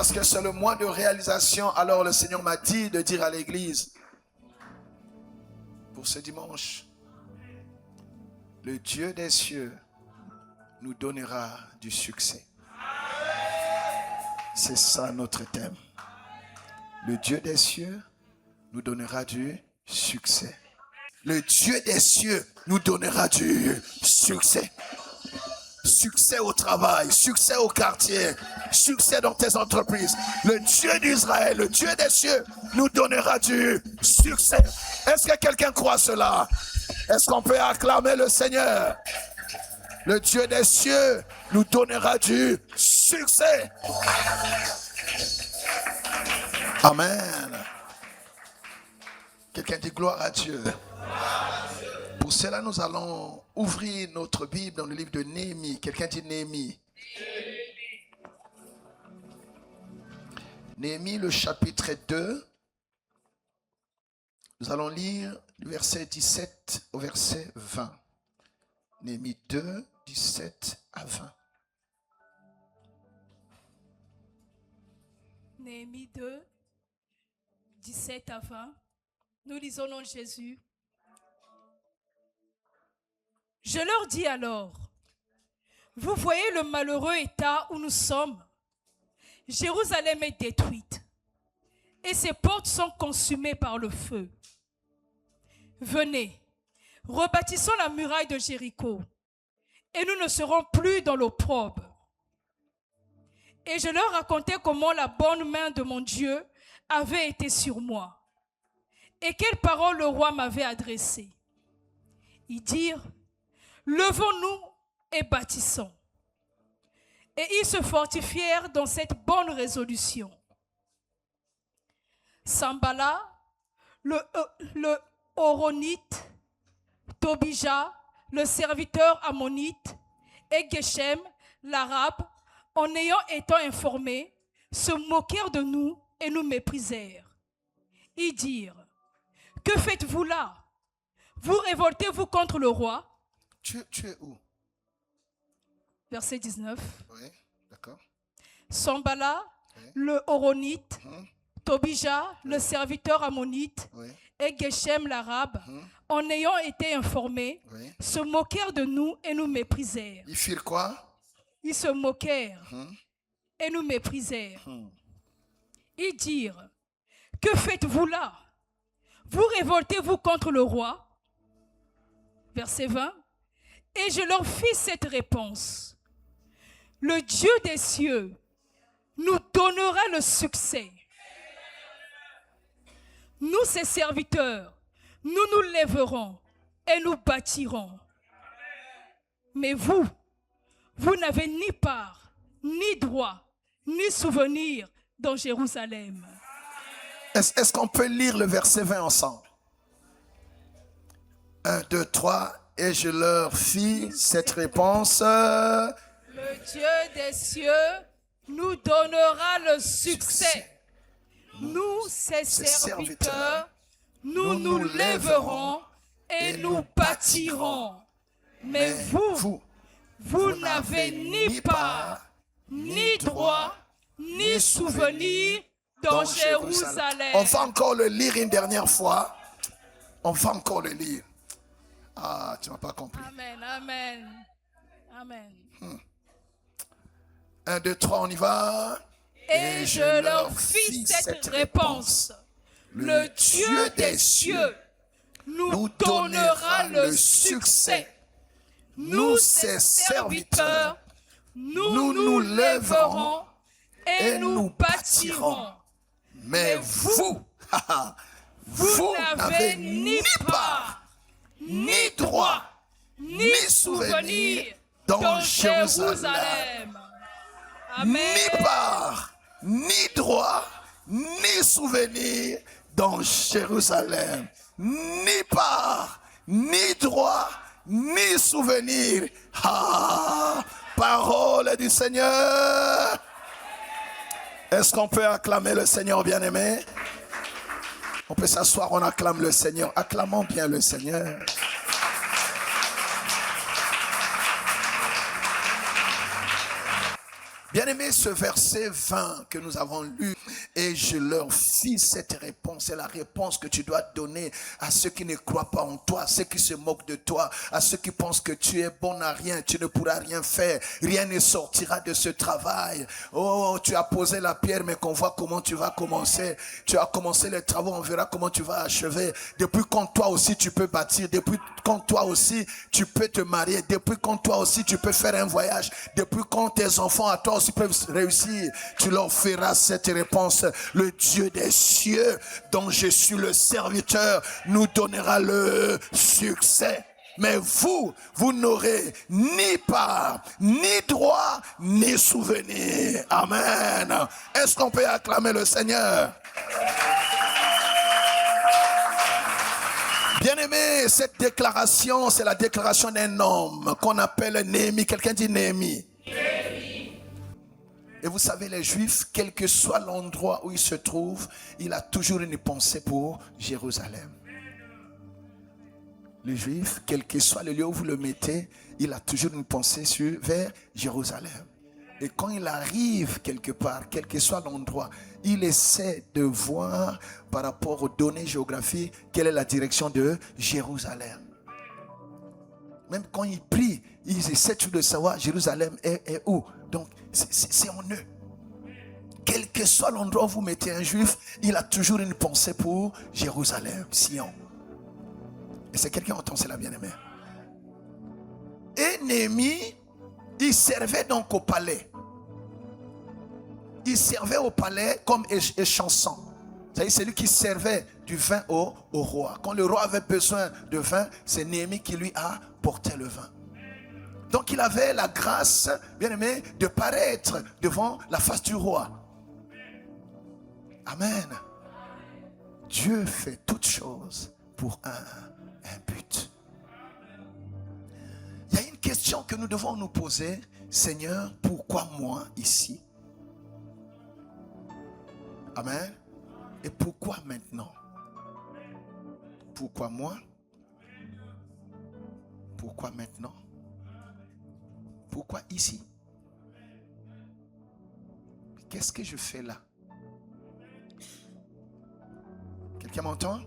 parce que c'est le mois de réalisation, alors le Seigneur m'a dit de dire à l'église, pour ce dimanche, le Dieu des cieux nous donnera du succès. C'est ça notre thème. Le Dieu des cieux nous donnera du succès. Le Dieu des cieux nous donnera du succès. Succès au travail, succès au quartier, succès dans tes entreprises. Le Dieu d'Israël, le Dieu des cieux nous donnera du succès. Est-ce que quelqu'un croit cela? Est-ce qu'on peut acclamer le Seigneur? Le Dieu des cieux nous donnera du succès. Amen. Quelqu'un dit gloire à Dieu. Pour cela, nous allons ouvrir notre Bible dans le livre de Néhémie. Quelqu'un dit Néhémie. Néhémie, le chapitre 2. Nous allons lire du verset 17 au verset 20. Néhémie 2, 17 à 20. Néhémie 2, 17 à 20. Nous lisons au nom de Jésus. Je leur dis alors, vous voyez le malheureux état où nous sommes. Jérusalem est détruite et ses portes sont consumées par le feu. Venez, rebâtissons la muraille de Jéricho et nous ne serons plus dans l'opprobre. Et je leur racontais comment la bonne main de mon Dieu avait été sur moi et quelles paroles le roi m'avait adressées. Ils dirent, levons-nous et bâtissons. Et ils se fortifièrent dans cette bonne résolution. Sambala, le Horonite, Tobija, le serviteur ammonite, et Geshem, l'arabe, en ayant été informés, se moquèrent de nous et nous méprisèrent. Ils dirent, que faites-vous là? Vous révoltez-vous contre le roi? Tu es où? Verset 19. Oui, d'accord. Sambala, Oui. le Horonite, Tobija, le serviteur ammonite, Oui. et Geshem l'arabe, en ayant été informés, Oui. se moquèrent de nous et nous méprisèrent. Ils firent quoi? Ils se moquèrent et nous méprisèrent. Ils dirent, que faites-vous là? Vous révoltez-vous contre le roi? Verset 20. Et je leur fis cette réponse. Le Dieu des cieux nous donnera le succès. Nous, ses serviteurs, nous nous lèverons et nous bâtirons. Mais vous, vous n'avez ni part, ni droit, ni souvenir dans Jérusalem. Est-ce qu'on peut lire le verset 20 ensemble? 1, 2, 3, et je leur fis cette réponse. Le Dieu des cieux nous donnera le succès. Nous, ses serviteurs, nous nous lèverons et nous bâtirons. Mais vous, vous n'avez ni part, ni droit, ni souvenir dans Jérusalem. On va encore le lire une dernière fois. On va encore le lire. Ah, tu n'as pas compris. Amen, amen, amen. 1, 2, 3, on y va. Et je leur fis cette réponse. Le Dieu des cieux nous donnera le succès. Nous, ses serviteurs, nous nous lèverons et nous bâtirons. Mais vous, vous n'avez ni part, ni droit, ni souvenir dans Jérusalem. Amen. Ni part, ni droit, ni souvenir dans Jérusalem. Ni part, ni droit, ni souvenir. Ah, parole du Seigneur. Est-ce qu'on peut acclamer le Seigneur bien-aimé? On peut s'asseoir, on acclame le Seigneur. Acclamons bien le Seigneur. Bien-aimé. Bien-aimé, ce verset 20 que nous avons lu, et je leur fis cette réponse. C'est la réponse que tu dois donner à ceux qui ne croient pas en toi, à ceux qui se moquent de toi, à ceux qui pensent que tu es bon à rien, tu ne pourras rien faire, rien ne sortira de ce travail. Oh, tu as posé la pierre, mais qu'on voit comment tu vas commencer. Tu as commencé les travaux, on verra comment tu vas achever. Depuis quand toi aussi tu peux bâtir, depuis quand toi aussi tu peux te marier, depuis quand toi aussi tu peux faire un voyage, depuis quand tes enfants à toi aussi peuvent réussir, tu leur feras cette réponse. Le Dieu des cieux, dont je suis le serviteur, nous donnera le succès. Mais vous n'aurez ni part, ni droit, ni souvenir. Amen. Est-ce qu'on peut acclamer le Seigneur? Bien-aimé, cette déclaration, c'est la déclaration d'un homme qu'on appelle Néhémie. Quelqu'un dit Néhémie. Et vous savez, les Juifs, quel que soit l'endroit où ils se trouvent, il a toujours une pensée pour Jérusalem. Les Juifs, quel que soit le lieu où vous le mettez, il a toujours une pensée vers Jérusalem. Et quand il arrive quelque part, quel que soit l'endroit, il essaie de voir par rapport aux données géographiques quelle est la direction de Jérusalem. Même quand ils prient, ils essaient toujours de savoir Jérusalem est où. Donc c'est en eux. Quel que soit l'endroit où vous mettez un juif, il a toujours une pensée pour Jérusalem, Sion. Et c'est quelqu'un qui entend cela, bien-aimé. Et Néhémie, il servait donc au palais. Il servait au palais comme échanson. C'est lui qui servait du vin au roi. Quand le roi avait besoin de vin, c'est Néhémie qui lui a porté le vin. Donc il avait la grâce, bien aimé, de paraître devant la face du roi. Amen. Dieu fait toutes choses pour un but. Il y a une question que nous devons nous poser. Seigneur, pourquoi moi ici? Amen. Et pourquoi maintenant? Pourquoi moi? Pourquoi maintenant? Pourquoi ici? Qu'est-ce que je fais là? Quelqu'un m'entend?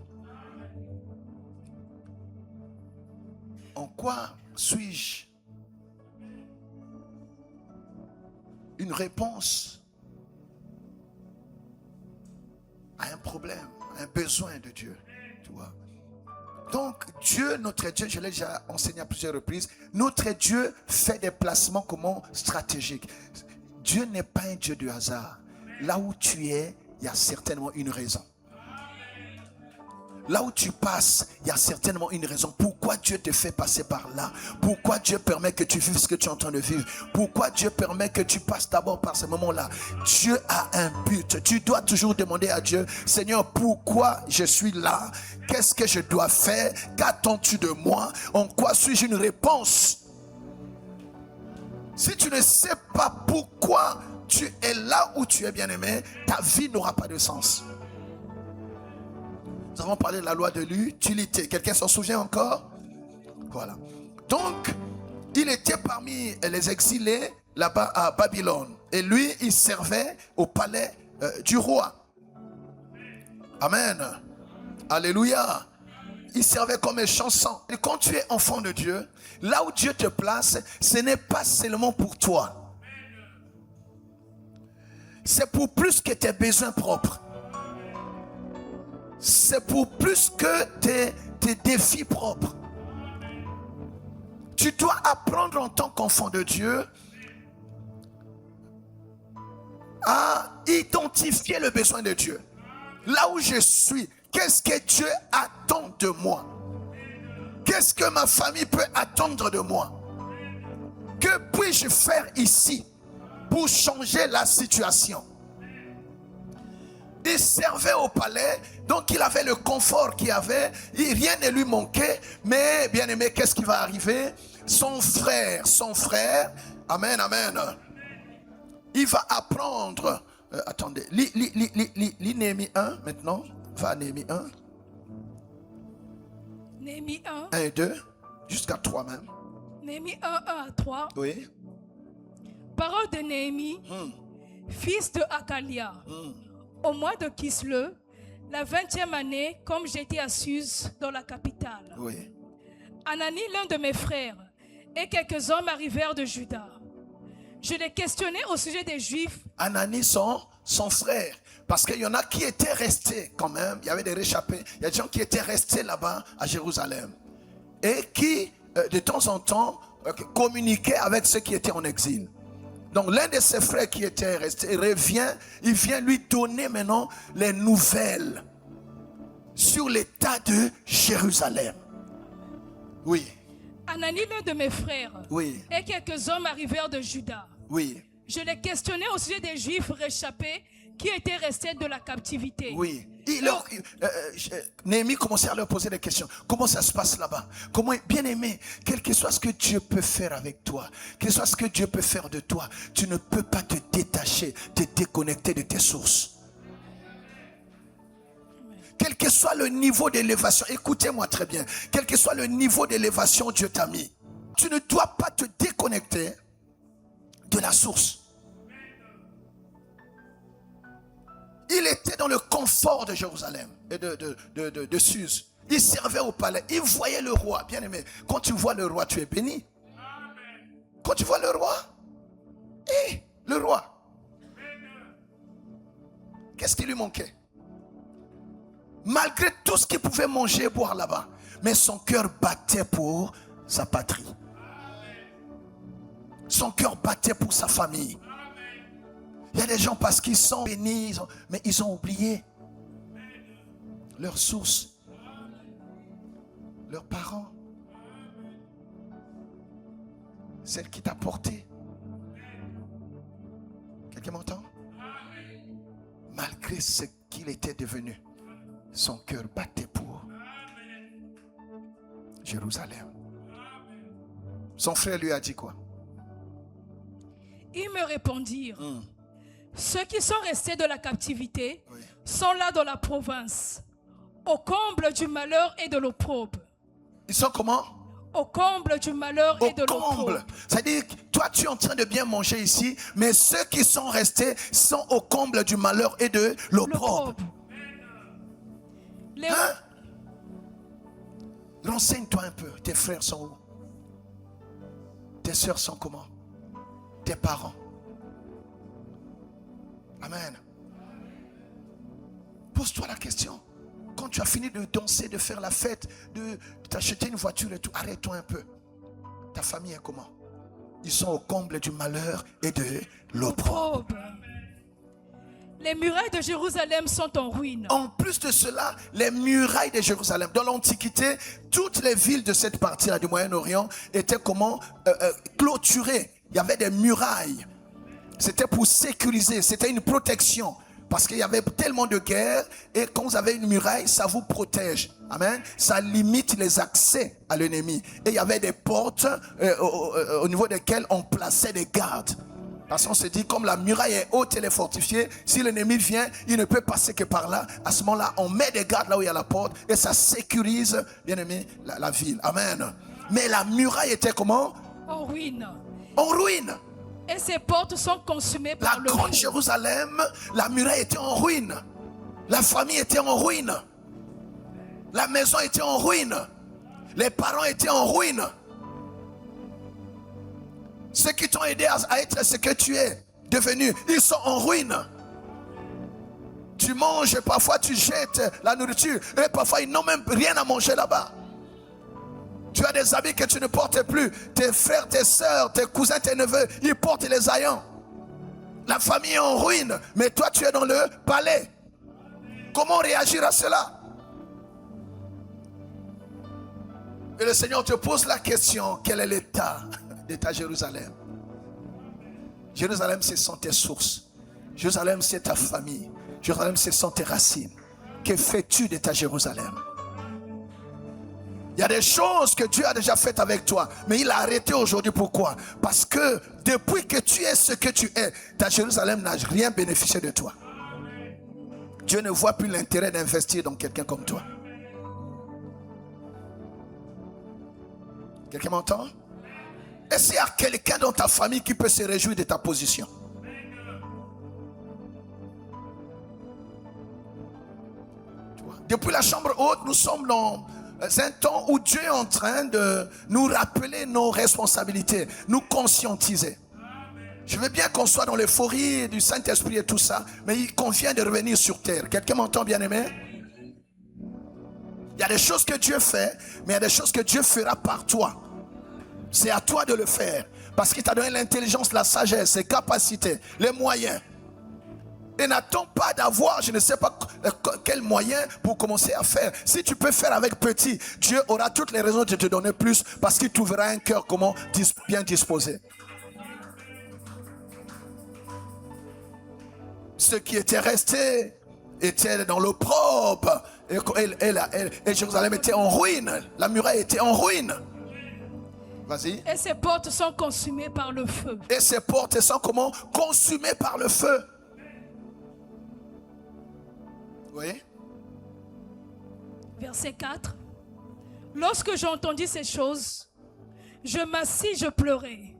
En quoi suis-je une réponse à un problème, à un besoin de Dieu? Tu vois? Donc Dieu, notre Dieu, je l'ai déjà enseigné à plusieurs reprises, notre Dieu fait des placements comment stratégiques. Dieu n'est pas un Dieu de hasard. Là où tu es, il y a certainement une raison. Là où tu passes, il y a certainement une raison. Pourquoi Dieu te fait passer par là? Pourquoi Dieu permet que tu vives ce que tu es en train de vivre? Pourquoi Dieu permet que tu passes d'abord par ce moment-là? Dieu a un but. Tu dois toujours demander à Dieu, Seigneur, pourquoi je suis là? Qu'est-ce que je dois faire? Qu'attends-tu de moi? En quoi suis-je une réponse? Si tu ne sais pas pourquoi tu es là où tu es, bien-aimé, ta vie n'aura pas de sens. Nous avons parlé de la loi de l'utilité. Quelqu'un s'en souvient encore? Voilà. Donc, il était parmi les exilés là-bas à Babylone. Et lui, il servait au palais du roi. Amen. Alléluia. Il servait comme échanson. Et quand tu es enfant de Dieu, là où Dieu te place, ce n'est pas seulement pour toi. C'est pour plus que tes besoins propres. C'est pour plus que tes défis propres. Tu dois apprendre en tant qu'enfant de Dieu à identifier le besoin de Dieu. Là où je suis, qu'est-ce que Dieu attend de moi? Qu'est-ce que ma famille peut attendre de moi? Que puis-je faire ici pour changer la situation? Il servait au palais, donc il avait le confort qu'il avait, rien ne lui manquait. Mais bien aimé, qu'est-ce qui va arriver? Son frère, amen, amen, il va apprendre. Attendez, lis Néhémie 1 maintenant. Va à Néhémie 1. Néhémie 1. 1 et 2, jusqu'à 3 même. Néhémie 1, 1 à 3. Oui. Parole de Néhémie, fils de Hakalia, au mois de Kislev, la 20e année, comme j'étais à Suse, dans la capitale. Oui. Anani, l'un de mes frères, et quelques hommes arrivèrent de Juda. Je les questionnais au sujet des Juifs. Anani, son frère. Parce qu'il y en a qui étaient restés quand même. Il y avait des réchappés. Il y a des gens qui étaient restés là-bas à Jérusalem. Et qui, de temps en temps, communiquaient avec ceux qui étaient en exil. Donc l'un de ses frères qui était resté revient. Il vient lui donner maintenant les nouvelles sur l'état de Jérusalem. Oui. Anani, l'un de mes frères, Oui. et quelques hommes arrivèrent de Juda. Oui. Je les questionnais au sujet des Juifs réchappés qui étaient restés de la captivité. Oui. Néhémie commençait à leur poser des questions. Comment ça se passe là-bas? Comment, bien aimé, quel que soit ce que Dieu peut faire avec toi, quel que soit ce que Dieu peut faire de toi, tu ne peux pas te détacher, te déconnecter de tes sources. Quel que soit le niveau d'élévation, écoutez-moi très bien, quel que soit le niveau d'élévation Dieu t'a mis, tu ne dois pas te déconnecter de la source. Il était dans le confort de Jérusalem et de Suse. Il servait au palais. Il voyait le roi. Bien aimé, quand tu vois le roi, tu es béni. Quand tu vois le roi, le roi, qu'est-ce qui lui manquait? Malgré tout ce qu'il pouvait manger et boire là-bas, mais son cœur battait pour sa patrie. Son cœur battait pour sa famille. Il y a des gens parce qu'ils sont bénis, mais ils ont oublié leur source, leurs parents, celle qui t'a porté. Quelqu'un m'entend? Malgré ce qu'il était devenu, son cœur battait pour Jérusalem. Son frère lui a dit quoi? Ils me répondirent, ceux qui sont restés de la captivité sont là dans la province, au comble du malheur et de l'opprobre. Ils sont comment? Au comble du malheur et de l'opprobre. C'est-à-dire que toi tu es en train de bien manger ici, mais ceux qui sont restés sont au comble du malheur et de l'opprobre. Hein? Renseigne-toi un peu. Tes frères sont où? Tes soeurs sont comment? Tes parents. Amen. Pose-toi la question. Quand tu as fini de danser, de faire la fête, de t'acheter une voiture et tout, arrête-toi un peu. Ta famille est comment? Ils sont au comble du malheur et de l'opprobre. Les murailles de Jérusalem sont en ruine. En plus de cela, les murailles de Jérusalem. Dans l'Antiquité, toutes les villes de cette partie-là du Moyen-Orient étaient comment? Clôturées. Il y avait des murailles. C'était pour sécuriser, c'était une protection. Parce qu'il y avait tellement de guerres et quand vous avez une muraille, ça vous protège. Amen. Ça limite les accès à l'ennemi. Et il y avait des portes au niveau desquelles on plaçait des gardes. Parce qu'on se dit, comme la muraille est haute, elle est fortifiée, si l'ennemi vient, il ne peut passer que par là. À ce moment-là, on met des gardes là où il y a la porte et ça sécurise, bien aimé, la ville. Amen. Mais la muraille était comment? En ruine. En ruine. Et ces portes sont consumées par le feu. La grande Jérusalem, la muraille était en ruine. La famille était en ruine. La maison était en ruine. Les parents étaient en ruine. Ceux qui t'ont aidé à être ce que tu es devenu, ils sont en ruine. Tu manges, parfois tu jettes la nourriture. Et parfois ils n'ont même rien à manger là-bas. Tu as des habits que tu ne portes plus. Tes frères, tes soeurs, tes cousins, tes neveux, ils portent les haillons. La famille est en ruine, mais toi tu es dans le palais. Comment réagir à cela? Et le Seigneur te pose la question, quel est l'état de ta Jérusalem? Jérusalem, ce sont tes sources. Jérusalem, c'est ta famille. Jérusalem, ce sont tes racines. Que fais-tu de ta Jérusalem? Il y a des choses que Dieu a déjà faites avec toi, mais il a arrêté aujourd'hui. Pourquoi? Parce que depuis que tu es ce que tu es, ta Jérusalem n'a rien bénéficié de toi. Dieu ne voit plus l'intérêt d'investir dans quelqu'un comme toi. Quelqu'un m'entend? Est-ce qu'il y a quelqu'un dans ta famille qui peut se réjouir de ta position? Depuis la chambre haute, nous sommes dans un temps où Dieu est en train de nous rappeler nos responsabilités, nous conscientiser. Je veux bien qu'on soit dans l'euphorie du Saint-Esprit et tout ça, mais il convient de revenir sur terre. Quelqu'un m'entend, bien-aimé? Il y a des choses que Dieu fait, mais il y a des choses que Dieu fera par toi. C'est à toi de le faire. Parce qu'il t'a donné l'intelligence, la sagesse, les capacités, les moyens. Et n'attends pas d'avoir, je ne sais pas quel moyen pour commencer à faire. Si tu peux faire avec petit, Dieu aura toutes les raisons de te donner plus parce qu'il t'ouvrira un cœur bien disposé. Ceux qui étaient restés étaient dans l'opprobre et Jérusalem était en ruine. La muraille était en ruine. Vas-y. Et ses portes sont consumées par le feu. Et ses portes sont comment? Consumées par le feu. Oui. Verset 4. Lorsque j'entendis ces choses, je m'assis, je pleurais.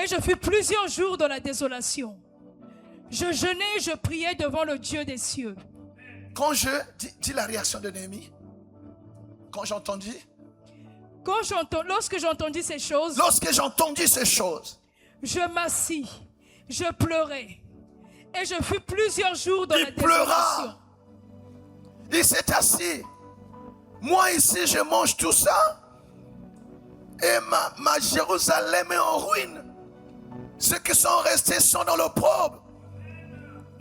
Et je fus plusieurs jours dans la désolation. Je jeûnais, je priais devant le Dieu des cieux. Dis la réaction de Néhémie. Quand j'entendis. Lorsque j'entendis ces choses. Lorsque j'entendis ces choses. Je m'assis, je pleurais. Et je fus plusieurs jours dans la désolation. Il pleura. Il s'est assis. Moi ici, je mange tout ça. Et ma Jérusalem est en ruine. Ceux qui sont restés sont dans l'opprobre.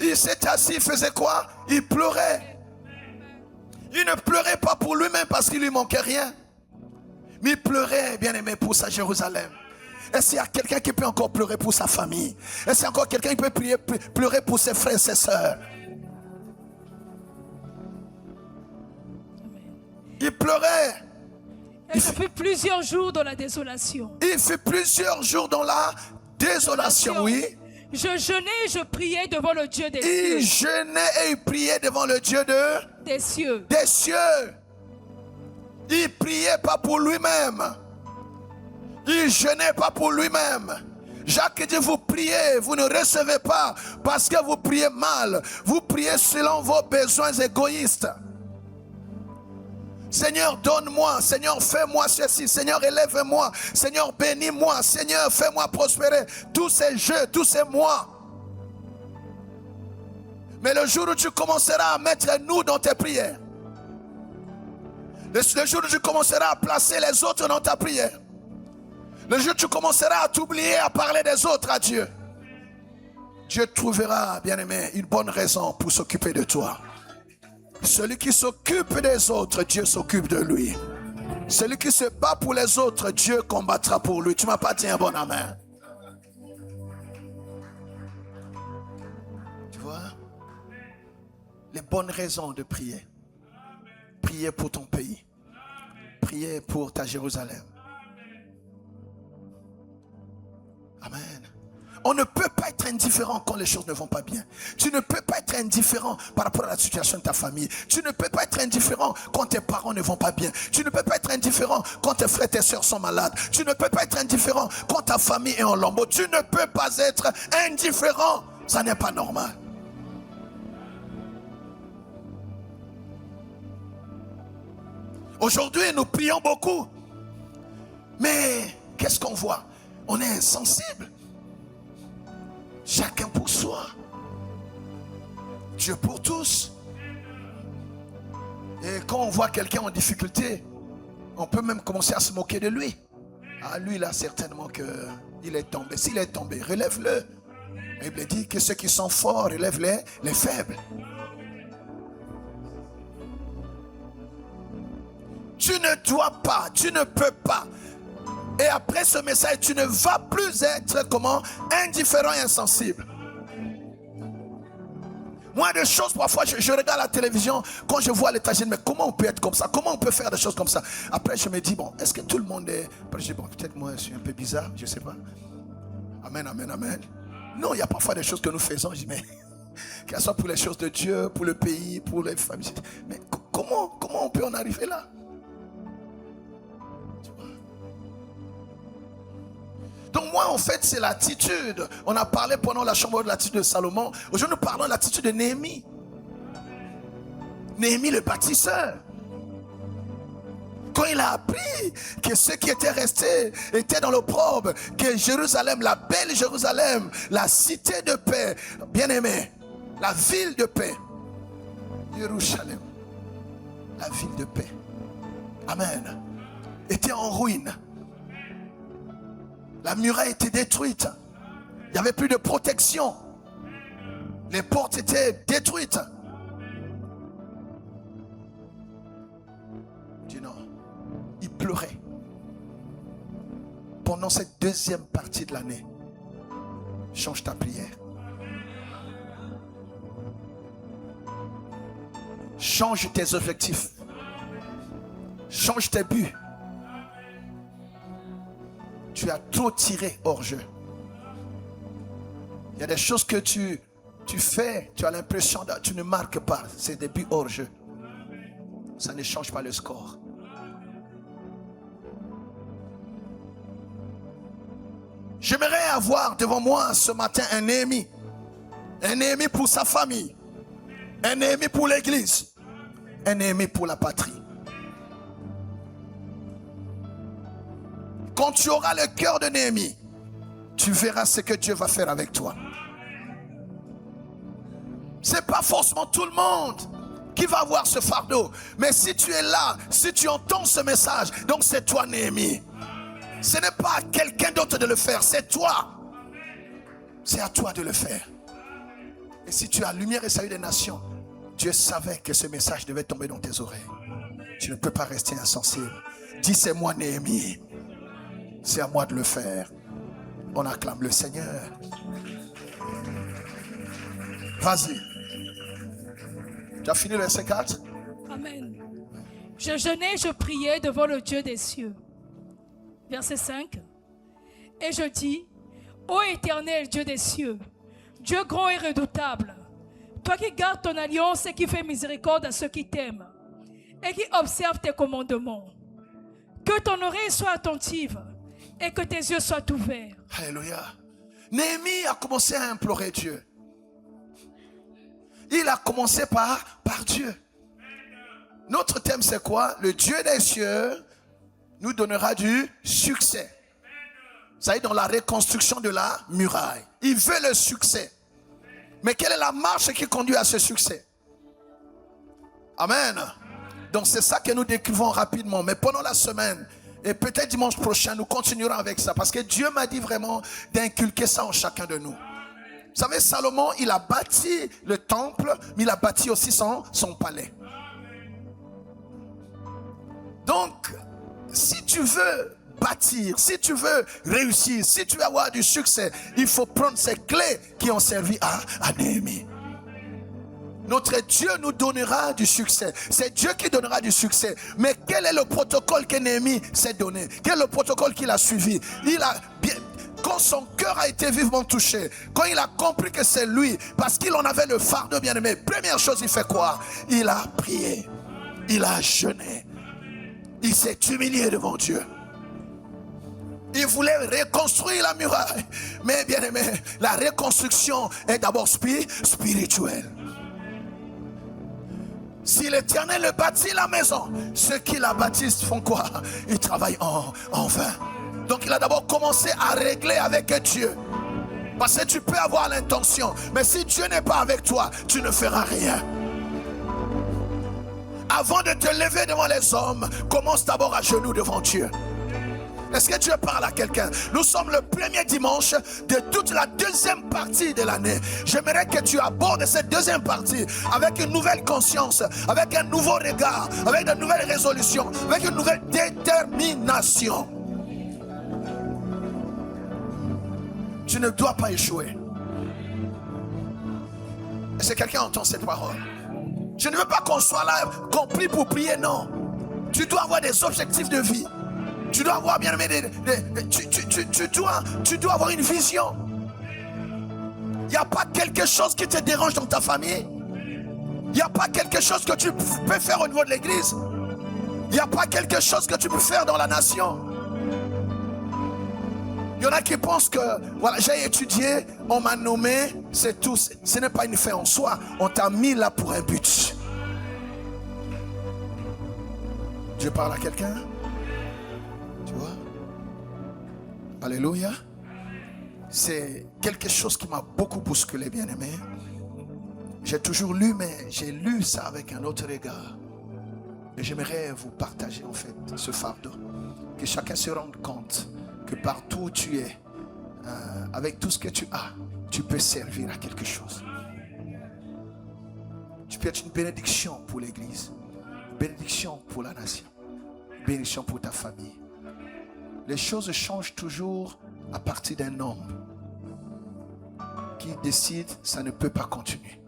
Il s'est assis, il faisait quoi? Il pleurait. Il ne pleurait pas pour lui-même parce qu'il lui manquait rien. Mais il pleurait, bien aimé, pour sa Jérusalem. Est-ce qu'il y a quelqu'un qui peut encore pleurer pour sa famille? Est-ce qu'il y a encore quelqu'un qui peut pleurer pour ses frères et ses sœurs? Il pleurait. Et je fus plusieurs jours dans la désolation. Il fut plusieurs jours dans la désolation, oui. Je jeûnais et je priais devant le Dieu des cieux. Il jeûnait et il priait devant le Dieu des cieux. Des cieux. Il priait pas pour lui-même. Il jeûnait pas pour lui-même. Jacques dit, vous priez, vous ne recevez pas parce que vous priez mal. Vous priez selon vos besoins égoïstes. Seigneur, donne-moi. Seigneur, fais-moi ceci. Seigneur, élève-moi. Seigneur, bénis-moi. Seigneur, fais-moi prospérer. Tous ces jeux, tous ces mois. Mais le jour où tu commenceras à mettre nous dans tes prières, le jour où tu commenceras à placer les autres dans ta prière, le jour où tu commenceras à t'oublier, à parler des autres à Dieu, Dieu trouvera, bien-aimé, une bonne raison pour s'occuper de toi. Celui qui s'occupe des autres, Dieu s'occupe de lui. Celui qui se bat pour les autres, Dieu combattra pour lui. Tu ne m'as pas dit un bon amen. Tu vois? Les bonnes raisons de prier. Prier pour ton pays. Prier pour ta Jérusalem. Amen. On ne peut pas être indifférent quand les choses ne vont pas bien. Tu ne peux pas être indifférent par rapport à la situation de ta famille. Tu ne peux pas être indifférent quand tes parents ne vont pas bien. Tu ne peux pas être indifférent quand tes frères et tes soeurs sont malades. Tu ne peux pas être indifférent quand ta famille est en lambeaux. Tu ne peux pas être indifférent. Ça n'est pas normal. Aujourd'hui, nous prions beaucoup. Mais qu'est-ce qu'on voit? On est insensible. Chacun pour soi. Dieu pour tous. Et quand on voit quelqu'un en difficulté, on peut même commencer à se moquer de lui. Ah, lui là, certainement qu'il est tombé. S'il est tombé, relève-le. La Bible dit que ceux qui sont forts relèvent les faibles. Tu ne dois pas, tu ne peux pas. Et après ce message, tu ne vas plus être comment? Indifférent et insensible. Moi, des choses, parfois, je regarde la télévision, quand je vois l'état, je dis, mais comment on peut être comme ça? Comment on peut faire des choses comme ça? Après, je me dis, bon, est-ce que tout le monde est... Après, je dis, bon, peut-être moi, je suis un peu bizarre, je ne sais pas. Amen, amen, amen. Non, il y a parfois des choses que nous faisons, je dis, mais... Qu'elles soient pour les choses de Dieu, pour le pays, pour les familles. Mais comment on peut en arriver là? Donc moi, en fait, c'est l'attitude. On a parlé pendant la chambre de l'attitude de Salomon. Aujourd'hui, nous parlons de l'attitude de Néhémie. Néhémie le bâtisseur. Quand il a appris que ceux qui étaient restés étaient dans l'opprobre, que Jérusalem, la belle Jérusalem, la cité de paix, bien-aimé, la ville de paix, Jérusalem, la ville de paix, amen, était en ruine. La muraille était détruite. Il n'y avait plus de protection. Les portes étaient détruites. Dis non. Il pleurait. Pendant cette deuxième partie de l'année, change ta prière. Change tes objectifs. Change tes buts. Tu as trop tiré hors jeu. Il y a des choses que tu fais, tu as l'impression que tu ne marques pas. C'est des buts hors jeu. Ça ne change pas le score. J'aimerais avoir devant moi ce matin un Néhémie. Un Néhémie pour sa famille. Un Néhémie pour l'église. Un Néhémie pour la patrie. Quand tu auras le cœur de Néhémie, tu verras ce que Dieu va faire avec toi. Ce n'est pas forcément tout le monde qui va avoir ce fardeau. Mais si tu es là, si tu entends ce message, donc c'est toi Néhémie. Ce n'est pas à quelqu'un d'autre de le faire, c'est toi. C'est à toi de le faire. Et si tu as lumière et salut des nations, Dieu savait que ce message devait tomber dans tes oreilles. Tu ne peux pas rester insensible. Dis, c'est moi Néhémie. C'est à moi de le faire. On acclame le Seigneur. Vas-y. Tu as fini le verset 4? Amen. Je jeûnais, je priais devant le Dieu des cieux. Verset 5. Et je dis, ô Éternel Dieu des cieux, Dieu grand et redoutable, toi qui gardes ton alliance et qui fais miséricorde à ceux qui t'aiment et qui observent tes commandements, que ton oreille soit attentive et que tes yeux soient ouverts. Alléluia. Néhémie a commencé à implorer Dieu. Il a commencé par Dieu. Notre thème c'est quoi? Le Dieu des cieux nous donnera du succès. Ça y est, dans la reconstruction de la muraille. Il veut le succès. Mais quelle est la marche qui conduit à ce succès? Amen. Donc c'est ça que nous décrivons rapidement. Mais pendant la semaine, et peut-être dimanche prochain, nous continuerons avec ça. Parce que Dieu m'a dit vraiment d'inculquer ça en chacun de nous. Vous savez, Salomon, il a bâti le temple, mais il a bâti aussi son palais. Donc, si tu veux bâtir, si tu veux réussir, si tu veux avoir du succès, il faut prendre ces clés qui ont servi à Néhémie. Notre Dieu nous donnera du succès. C'est Dieu qui donnera du succès. Mais quel est le protocole que Néhémie s'est donné? Quel est le protocole qu'il a suivi? Quand son cœur a été vivement touché, quand il a compris que c'est lui, parce qu'il en avait le fardeau bien-aimé, première chose, il fait quoi? Il a prié, il a jeûné, il s'est humilié devant Dieu. Il voulait reconstruire la muraille. Mais bien-aimé, la reconstruction est d'abord spirituelle. Si l'Éternel bâtit la maison, ceux qui la bâtissent font quoi? Ils travaillent en vain. Donc il a d'abord commencé à régler avec Dieu. Parce que tu peux avoir l'intention, mais si Dieu n'est pas avec toi, tu ne feras rien. Avant de te lever devant les hommes, commence d'abord à genoux devant Dieu. Est-ce que Dieu parle à quelqu'un? Nous sommes le premier dimanche de toute la deuxième partie de l'année. J'aimerais que tu abordes cette deuxième partie avec une nouvelle conscience, avec un nouveau regard, avec de nouvelles résolutions, avec une nouvelle détermination. Tu ne dois pas échouer. Est-ce que quelqu'un entend cette parole? Je ne veux pas qu'on soit là compris pour prier, non. Tu dois avoir des objectifs de vie. Tu dois avoir bien aimé, tu dois avoir une vision. Il n'y a pas quelque chose qui te dérange dans ta famille. Il n'y a pas quelque chose que tu peux faire au niveau de l'église. Il n'y a pas quelque chose que tu peux faire dans la nation. Il y en a qui pensent que voilà, j'ai étudié, on m'a nommé, c'est tout. Ce n'est pas une fin en soi. On t'a mis là pour un but. Je parle à quelqu'un? Tu vois? Alléluia. C'est quelque chose qui m'a beaucoup bousculé, bien-aimé. J'ai toujours lu, mais j'ai lu ça avec un autre regard. Et j'aimerais vous partager en fait ce fardeau. Que chacun se rende compte que partout où tu es, avec tout ce que tu as, tu peux servir à quelque chose. Tu peux être une bénédiction pour l'église, une bénédiction pour la nation, une bénédiction pour ta famille. Les choses changent toujours à partir d'un homme qui décide ça ne peut pas continuer.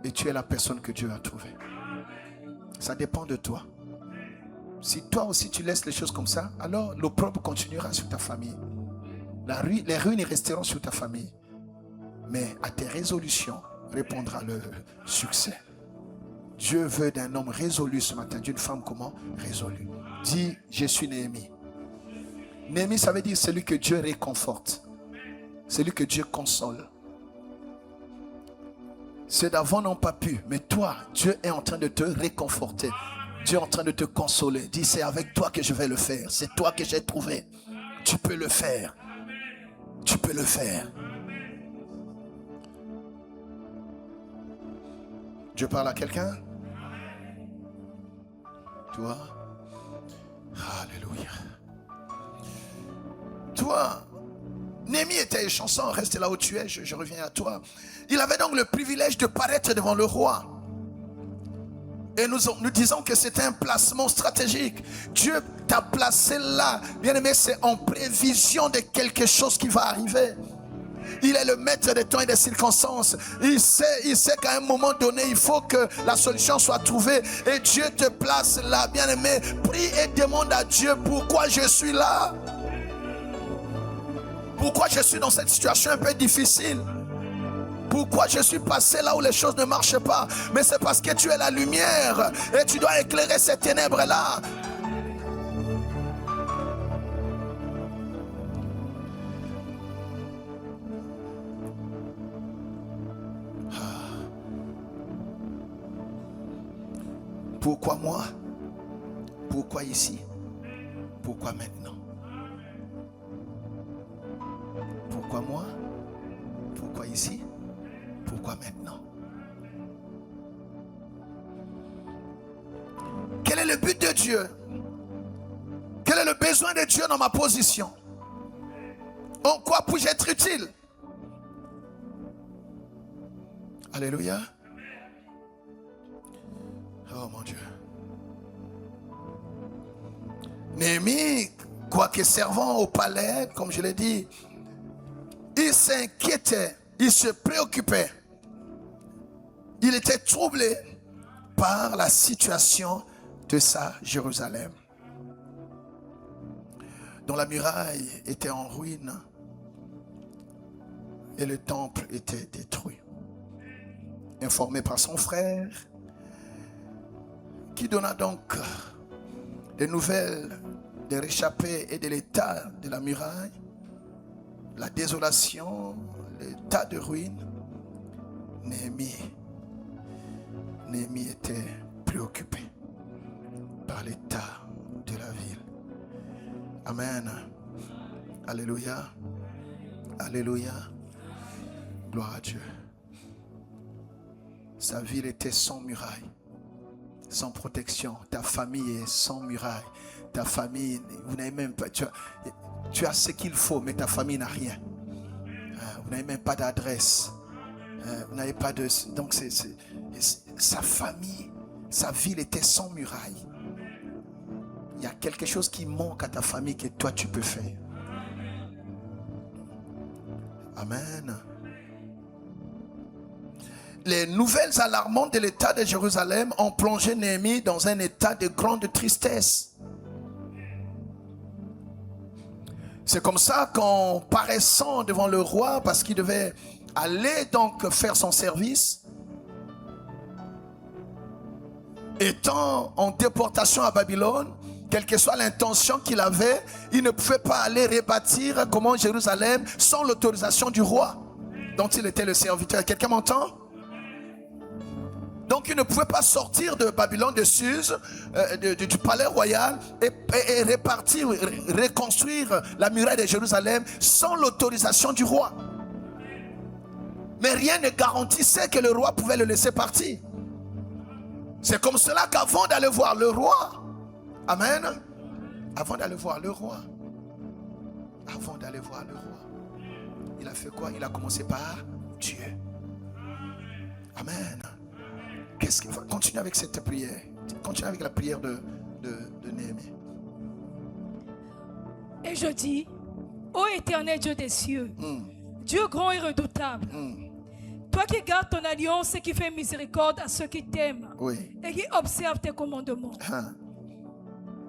Et tu es la personne que Dieu a trouvée. Ça dépend de toi. Si toi aussi tu laisses les choses comme ça, alors l'opprobre continuera sur ta famille. Les ruines resteront sur ta famille. Mais à tes résolutions répondra le succès. Dieu veut d'un homme résolu ce matin, d'une femme comment? Résolue. Dis, je suis Néhémie. Néhémie, ça veut dire celui que Dieu réconforte, celui que Dieu console. Ceux d'avant n'ont pas pu, mais toi, Dieu est en train de te réconforter. Dieu est en train de te consoler. Dis, c'est avec toi que je vais le faire. C'est toi que j'ai trouvé. Tu peux le faire. Tu peux le faire. Dieu parle à quelqu'un? Toi? Alléluia. Toi, Néhémie était chanson, reste là où tu es, je reviens à toi. Il avait donc le privilège de paraître devant le roi. Et nous disons que c'est un placement stratégique. Dieu t'a placé là. Bien aimé, c'est en prévision de quelque chose qui va arriver. Il est le maître des temps et des circonstances. Il sait qu'à un moment donné, il faut que la solution soit trouvée. Et Dieu te place là. Bien aimé, prie et demande à Dieu pourquoi je suis là. Pourquoi je suis dans cette situation un peu difficile? Pourquoi je suis passé là où les choses ne marchent pas? Mais c'est parce que tu es la lumière et tu dois éclairer ces ténèbres-là. Pourquoi moi? Pourquoi ici? Pourquoi maintenant? Pourquoi moi? Pourquoi ici? Pourquoi maintenant? Quel est le but de Dieu? Quel est le besoin de Dieu dans ma position? En quoi puis-je être utile? Alléluia. Oh mon Dieu. Néhémie, quoique servant au palais, comme je l'ai dit, il s'inquiétait, il se préoccupait. Il était troublé par la situation de sa Jérusalem, dont la muraille était en ruine et le temple était détruit. Informé par son frère, qui donna donc des nouvelles des réchappés et de l'état de la muraille, la désolation, l'état de ruine, Néhémie était préoccupé par l'état de la ville. Amen. Alléluia. Alléluia. Gloire à Dieu. Sa ville était sans muraille, sans protection. Ta famille est sans muraille. Ta famille, vous n'avez même pas... Tu as ce qu'il faut, mais ta famille n'a rien. Vous n'avez même pas d'adresse. Vous n'avez pas de... Donc, sa famille, sa ville était sans muraille. Il y a quelque chose qui manque à ta famille que toi, tu peux faire. Amen. Les nouvelles alarmantes de l'état de Jérusalem ont plongé Néhémie dans un état de grande tristesse. C'est comme ça qu'en paraissant devant le roi, parce qu'il devait aller donc faire son service, étant en déportation à Babylone, quelle que soit l'intention qu'il avait, il ne pouvait pas aller rebâtir comment Jérusalem sans l'autorisation du roi dont il était le serviteur. Quelqu'un m'entend? Donc il ne pouvait pas sortir de Babylone, de Suse, du palais royal et répartir, reconstruire la muraille de Jérusalem sans l'autorisation du roi. Mais rien ne garantissait que le roi pouvait le laisser partir. C'est comme cela qu'avant d'aller voir le roi, amen, avant d'aller voir le roi, il a fait quoi? Il a commencé par Dieu. Amen. Qu'est-ce qu'il va continuer avec cette prière? Continue avec la prière de Néhémie. Et je dis, ô Éternel Dieu des cieux, Dieu grand et redoutable, toi qui gardes ton alliance et qui fais miséricorde à ceux qui t'aiment, Oui. et qui observent tes commandements.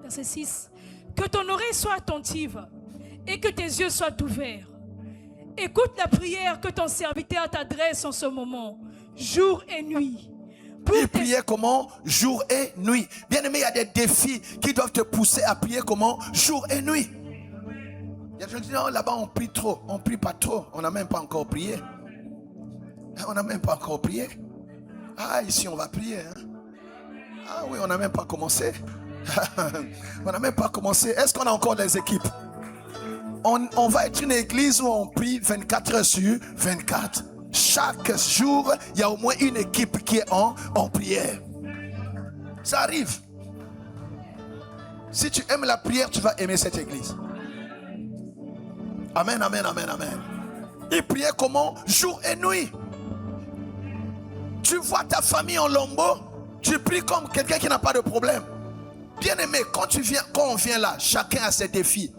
Verset 6. Que ton oreille soit attentive et que tes yeux soient ouverts. Écoute la prière que ton serviteur t'adresse en ce moment, jour et nuit. Il priait comment? Jour et nuit. Bien aimé, il y a des défis qui doivent te pousser à prier comment? Jour et nuit. Il y a des gens qui disent, non, là-bas on prie trop. On ne prie pas trop. On n'a même pas encore prié. On n'a même pas encore prié. Ah, ici on va prier. Hein? Ah oui, on n'a même pas commencé. On n'a même pas commencé. Est-ce qu'on a encore des équipes? On va être une église où on prie 24 heures sur 24. Chaque jour, il y a au moins une équipe qui est en prière. Ça arrive. Si tu aimes la prière, tu vas aimer cette église. Amen, amen, amen, amen. Il priait comment? Jour et nuit. Tu vois ta famille en lambeaux, tu pries comme quelqu'un qui n'a pas de problème. Bien aimé, quand on vient là, chacun a ses défis.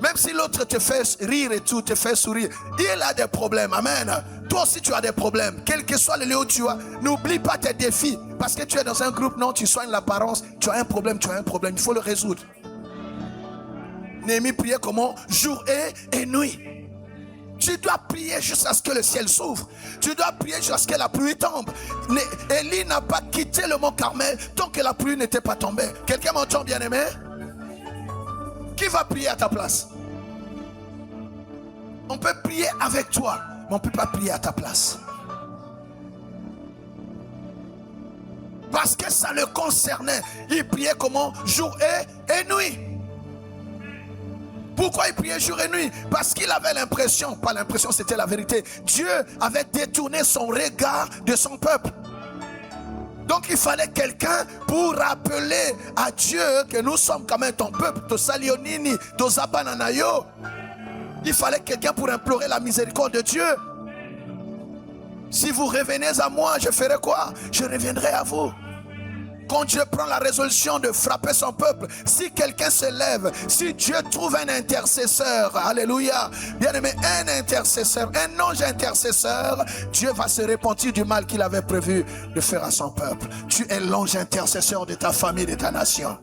Même si l'autre te fait rire et tout, te fait sourire, il a des problèmes. Amen. Toi aussi tu as des problèmes. Quel que soit le lieu où tu as, n'oublie pas tes défis. Parce que tu es dans un groupe, non, tu soignes l'apparence. Tu as un problème, il faut le résoudre. Néhémie priait comment? Jour et nuit. Tu dois prier jusqu'à ce que le ciel s'ouvre. Tu dois prier jusqu'à ce que la pluie tombe. Élie n'a pas quitté le mont Carmel tant que la pluie n'était pas tombée. Quelqu'un m'entend, bien aimé? Qui va prier à ta place? On peut prier avec toi, mais on ne peut pas prier à ta place. Parce que ça le concernait. Il priait comment? Jour et nuit. Pourquoi il priait jour et nuit? Parce qu'il avait l'impression, pas l'impression, c'était la vérité, Dieu avait détourné son regard de son peuple. Donc il fallait quelqu'un pour rappeler à Dieu que nous sommes quand même ton peuple. Il fallait quelqu'un pour implorer la miséricorde de Dieu. Si vous revenez à moi, je ferai quoi? Je reviendrai à vous. Quand Dieu prend la résolution de frapper son peuple, si quelqu'un se lève, si Dieu trouve un intercesseur, alléluia, bien aimé, un intercesseur, un ange intercesseur, Dieu va se repentir du mal qu'il avait prévu de faire à son peuple. Tu es l'ange intercesseur de ta famille, de ta nation.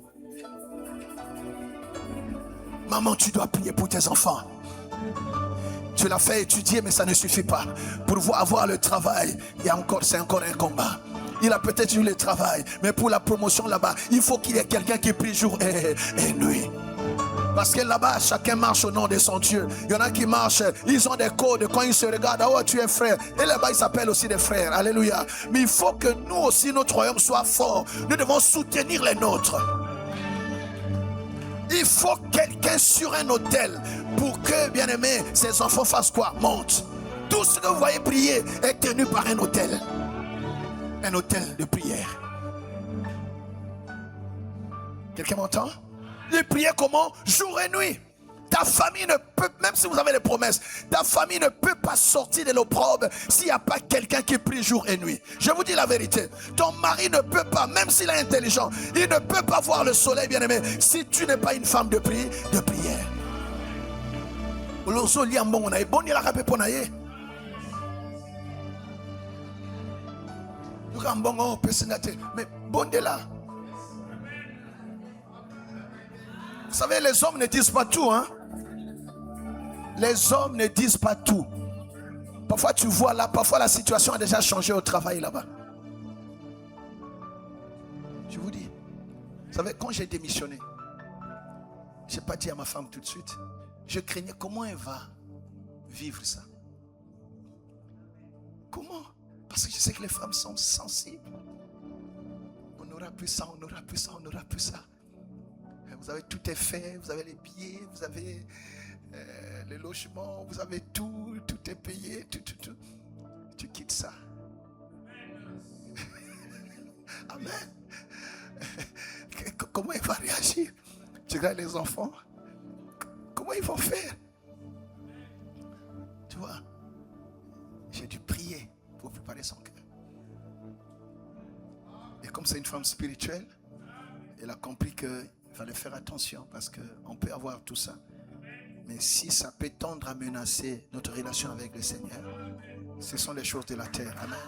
Maman, tu dois prier pour tes enfants. Tu l'as fait étudier, mais ça ne suffit pas. Pour avoir le travail, c'est encore un combat. Il a peut-être eu le travail, mais pour la promotion là-bas, il faut qu'il y ait quelqu'un qui prie jour et nuit. Parce que là-bas, chacun marche au nom de son Dieu. Il y en a qui marchent, ils ont des codes. Quand ils se regardent, oh, tu es frère. Et là-bas, ils s'appellent aussi des frères. Alléluia. Mais il faut que nous aussi, notre royaume soit fort. Nous devons soutenir les nôtres. Il faut quelqu'un sur un autel pour que, bien aimé, ses enfants fassent quoi? Montent. Tout ce que vous voyez prier est tenu par un autel. Un autel de prière. Quelqu'un m'entend? Il priait comment? Jour et nuit. Ta famille ne peut, même si vous avez des promesses, ta famille ne peut pas sortir de l'opprobre s'il n'y a pas quelqu'un qui prie jour et nuit. Je vous dis la vérité. Ton mari ne peut pas, même s'il est intelligent, il ne peut pas voir le soleil, bien aimé, si tu n'es pas une femme de prière. Mais bon de là. Vous savez, les hommes ne disent pas tout, hein. Les hommes ne disent pas tout. Parfois tu vois là, parfois la situation a déjà changé au travail là-bas. Je vous dis, vous savez, quand j'ai démissionné, je n'ai pas dit à ma femme tout de suite. Je craignais comment elle va vivre ça. Comment? Parce que je sais que les femmes sont sensibles. n'aura plus ça, on n'aura plus ça, on n'aura plus ça. Vous avez tout est fait, vous avez les billets, vous avez le logement, vous avez tout est payé, tout. Tu quittes ça. Amen. Comment il va réagir? Tu regardes les enfants, comment ils vont faire? Tu vois, j'ai dû prier pour préparer son cœur. Et comme c'est une femme spirituelle, elle a compris qu'il fallait faire attention parce qu'on peut avoir tout ça. Mais si ça peut tendre à menacer notre relation avec le Seigneur, ce sont les choses de la terre. Amen.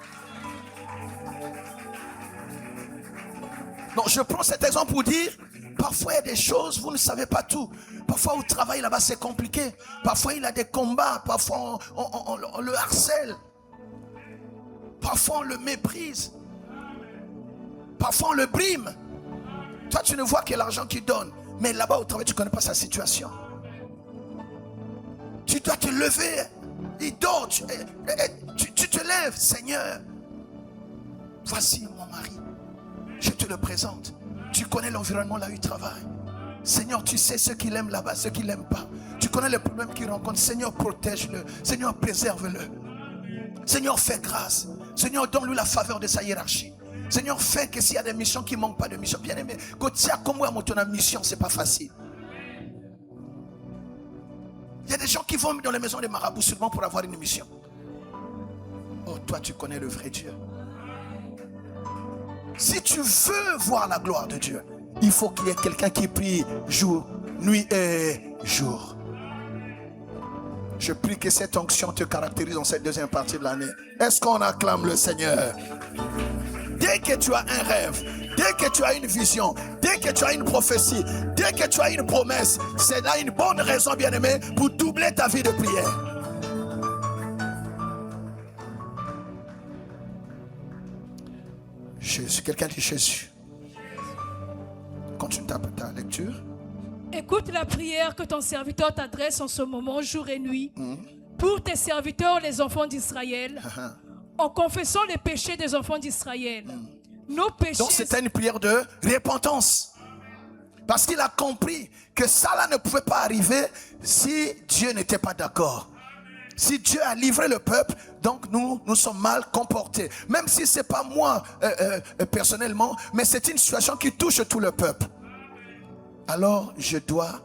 Donc je prends cet exemple pour dire, parfois il y a des choses, vous ne savez pas tout. Parfois au travail là-bas c'est compliqué. Parfois il a des combats. Parfois on le harcèle. Parfois on le méprise. Parfois on le brime. Toi tu ne vois que l'argent qu'il donne. Mais là-bas au travail tu ne connais pas sa situation. Tu dois te lever. Il dort. Tu te lèves. Seigneur, voici mon mari. Je te le présente. Tu connais l'environnement là où il travaille. Seigneur, tu sais ce qu'il aime là-bas, ce qu'il n'aime pas. Tu connais les problèmes qu'il rencontre. Seigneur, protège-le. Seigneur, préserve-le. Seigneur, fais grâce. Seigneur, donne-lui la faveur de sa hiérarchie. Seigneur, fais que s'il y a des missions qui ne manquent pas de missions. Bien aimé, quand tu as comme moi mon mission, ce n'est pas facile. Il y a des gens qui vont dans les maisons des marabouts seulement pour avoir une mission. Oh, toi, tu connais le vrai Dieu. Si tu veux voir la gloire de Dieu, il faut qu'il y ait quelqu'un qui prie jour, nuit et jour. Je prie que cette onction te caractérise dans cette deuxième partie de l'année. Est-ce qu'on acclame le Seigneur? Dès que tu as un rêve, dès que tu as une vision, dès que tu as une prophétie, dès que tu as une promesse, c'est là une bonne raison, bien-aimé, pour doubler ta vie de prière. Jésus, quelqu'un dit Jésus. Continue ta lecture. Écoute la prière que ton serviteur t'adresse en ce moment, jour et nuit, pour tes serviteurs, les enfants d'Israël, en confessant les péchés des enfants d'Israël. Nos péchés. Donc c'était une prière de repentance. Parce qu'il a compris que ça là ne pouvait pas arriver si Dieu n'était pas d'accord. Si Dieu a livré le peuple, donc nous sommes mal comportés. Même si ce n'est pas moi personnellement, mais c'est une situation qui touche tout le peuple. Alors je dois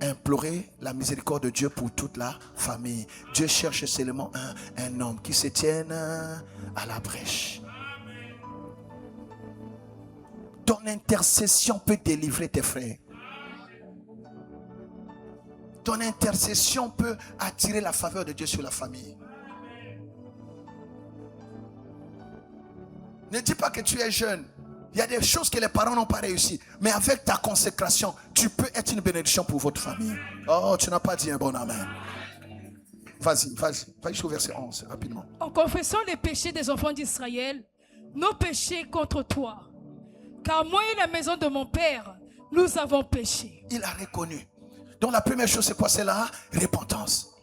implorer la miséricorde de Dieu pour toute la famille. Dieu cherche seulement un homme qui se tienne à la brèche. Ton intercession peut délivrer tes frères. Ton intercession peut attirer la faveur de Dieu sur la famille. Ne dis pas que tu es jeune. Il y a des choses que les parents n'ont pas réussi. Mais avec ta consécration, tu peux être une bénédiction pour votre famille. Oh, tu n'as pas dit un bon amen. Vas-y sur verset 11, rapidement. En confessant les péchés des enfants d'Israël, nos péchés contre toi. Car moi et la maison de mon père, nous avons péché. Il a reconnu. Donc la première chose, c'est quoi? C'est la repentance.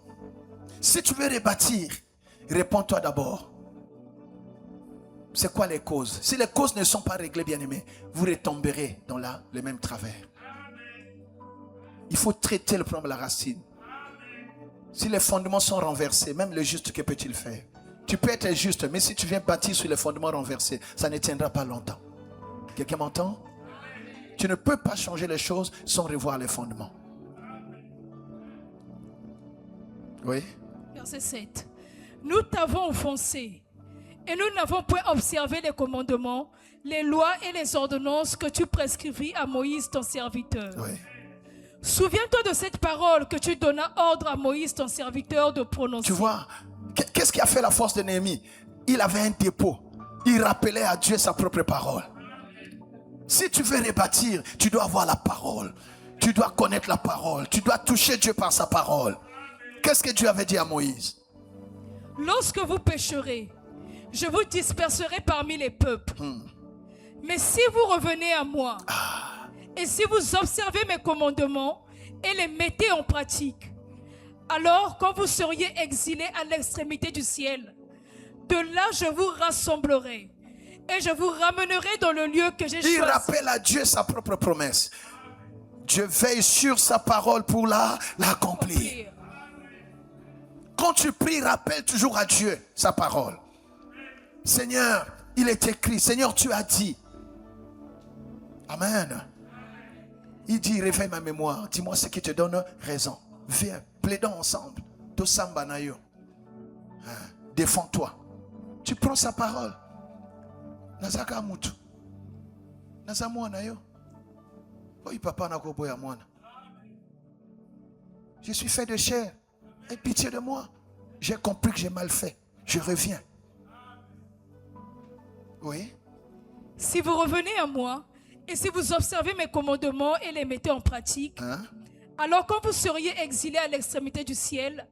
Si tu veux rebâtir, réponds-toi d'abord. C'est quoi les causes? Si les causes ne sont pas réglées, bien-aimés, vous retomberez dans le même travers. Il faut traiter le problème à la racine. Si les fondements sont renversés, même le juste, que peut-il faire? Tu peux être juste, mais si tu viens bâtir sur les fondements renversés, ça ne tiendra pas longtemps. Quelqu'un m'entend? Tu ne peux pas changer les choses sans revoir les fondements. Oui. Verset 7. Nous t'avons offensé et nous n'avons point observé les commandements, les lois et les ordonnances que tu prescrivis à Moïse ton serviteur. Oui. Souviens-toi de cette parole que tu donnas ordre à Moïse ton serviteur de prononcer. Tu vois, qu'est-ce qui a fait la force de Néhémie? Il avait un dépôt. Il rappelait à Dieu sa propre parole. Si tu veux rebâtir, tu dois avoir la parole. Tu dois connaître la parole. Tu dois toucher Dieu par sa parole. Qu'est-ce que Dieu avait dit à Moïse? Lorsque vous pécherez, je vous disperserai parmi les peuples. Mais si vous revenez à moi, et si vous observez mes commandements et les mettez en pratique, alors quand vous seriez exilés à l'extrémité du ciel, de là je vous rassemblerai Et je vous ramènerai dans le lieu que j'ai choisi. Il rappelle à Dieu sa propre promesse. Dieu veille sur sa parole pour l'accomplir. Quand tu pries, rappelle toujours à Dieu sa parole. Seigneur, il est écrit. Seigneur, tu as dit. Amen. Il dit, réveille ma mémoire. Dis-moi ce qui te donne raison. Viens, plaidons ensemble. Défends-toi. Tu prends sa parole. Nazaka mutu. Nazamwana yo. Oui, papa n'a pas moi. Je suis fait de chair. Aie pitié de moi. J'ai compris que j'ai mal fait. Je reviens. Oui. Si vous revenez à moi et si vous observez mes commandements et les mettez en pratique, alors quand vous seriez exilés à l'extrémité du ciel,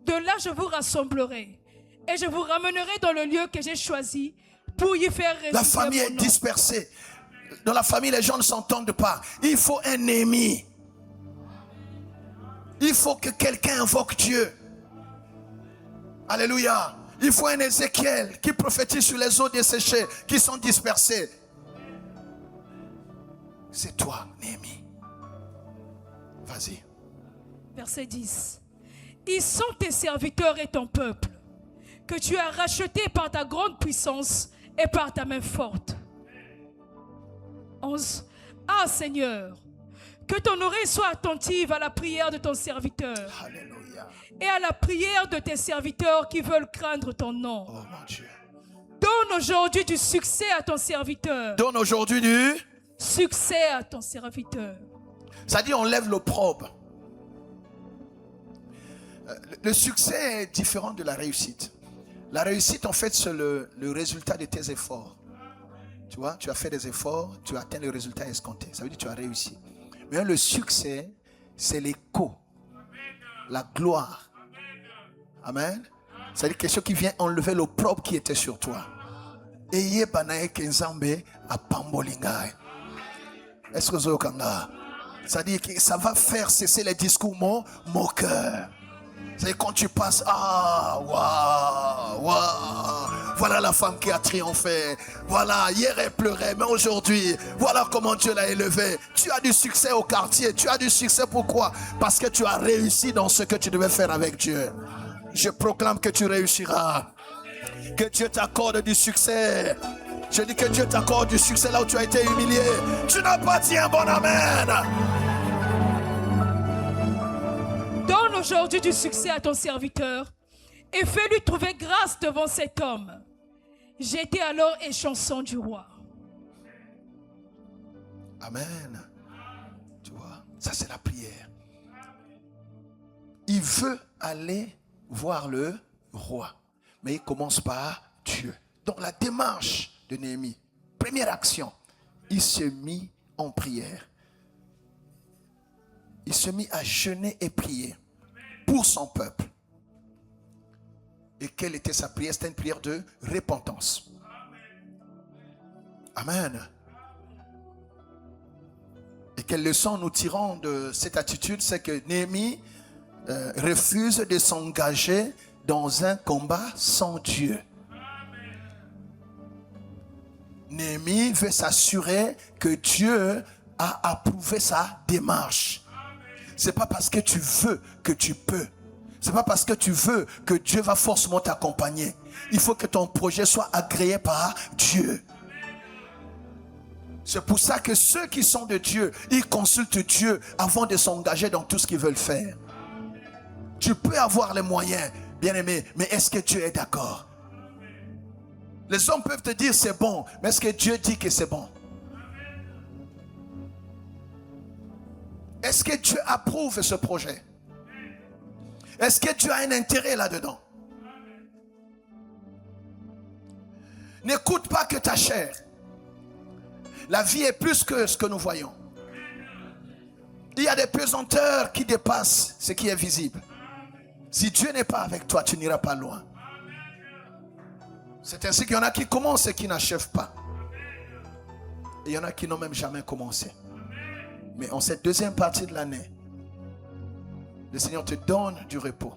de là je vous rassemblerai et je vous ramènerai dans le lieu que j'ai choisi pour y faire résider la famille est dispersée. Dans la famille, les gens ne s'entendent pas. Il faut un ennemi. Il faut que quelqu'un invoque Dieu. Alléluia. Il faut un Ézéchiel qui prophétise sur les eaux desséchées qui sont dispersées. C'est toi, Néhémie. Vas-y. Verset 10. Ils sont tes serviteurs et ton peuple, que tu as racheté par ta grande puissance et par ta main forte. 11. Ah Seigneur, que ton oreille soit attentive à la prière de ton serviteur. Alléluia. Et à la prière de tes serviteurs qui veulent craindre ton nom. Oh mon Dieu. Donne aujourd'hui du succès à ton serviteur. Donne aujourd'hui du succès à ton serviteur. Ça dit on lève l'opprobre. Le succès est différent de la réussite. La réussite en fait c'est le résultat de tes efforts. Tu vois, tu as fait des efforts, tu as atteint le résultat escompté. Ça veut dire que tu as réussi. Mais le succès, c'est l'écho, la gloire. Amen. C'est-à-dire quelque chose qui vient enlever l'opprobre qui était sur toi. Eye banae kenzambe a pambolingai. Est-ce que vous avez? C'est-à-dire que ça va faire cesser les discours moqueurs. C'est quand tu passes, voilà la femme qui a triomphé. Voilà, hier elle pleurait, mais aujourd'hui, voilà comment Dieu l'a élevé. Tu as du succès au quartier. Tu as du succès pourquoi? Parce que tu as réussi dans ce que tu devais faire avec Dieu. Je proclame que tu réussiras. Que Dieu t'accorde du succès. Je dis que Dieu t'accorde du succès là où tu as été humilié. Tu n'as pas dit un bon amen. Donne aujourd'hui du succès à ton serviteur et fais-lui trouver grâce devant cet homme. J'étais alors échanson du roi. Amen. Tu vois, ça c'est la prière. Il veut aller voir le roi, mais il commence par Dieu. Donc la démarche de Néhémie, première action, il se mit en prière. Il se mit à jeûner et prier pour son peuple. Et quelle était sa prière? C'était une prière de repentance. Amen. Et quelle leçon nous tirons de cette attitude? C'est que Néhémie refuse de s'engager dans un combat sans Dieu. Néhémie veut s'assurer que Dieu a approuvé sa démarche. C'est pas parce que tu veux que tu peux. C'est pas parce que tu veux que Dieu va forcément t'accompagner. Il faut que ton projet soit agréé par Dieu. C'est pour ça que ceux qui sont de Dieu, ils consultent Dieu avant de s'engager dans tout ce qu'ils veulent faire. Tu peux avoir les moyens, bien aimé, mais est-ce que Dieu est d'accord? Les hommes peuvent te dire c'est bon, mais est-ce que Dieu dit que c'est bon? Est-ce que Dieu approuve ce projet? Est-ce que Dieu a un intérêt là-dedans? N'écoute pas que ta chair. La vie est plus que ce que nous voyons. Il y a des pesanteurs qui dépassent ce qui est visible. Si Dieu n'est pas avec toi, tu n'iras pas loin. C'est ainsi qu'il y en a qui commencent et qui n'achèvent pas. Et il y en a qui n'ont même jamais commencé. Mais en cette deuxième partie de l'année, le Seigneur te donne du repos.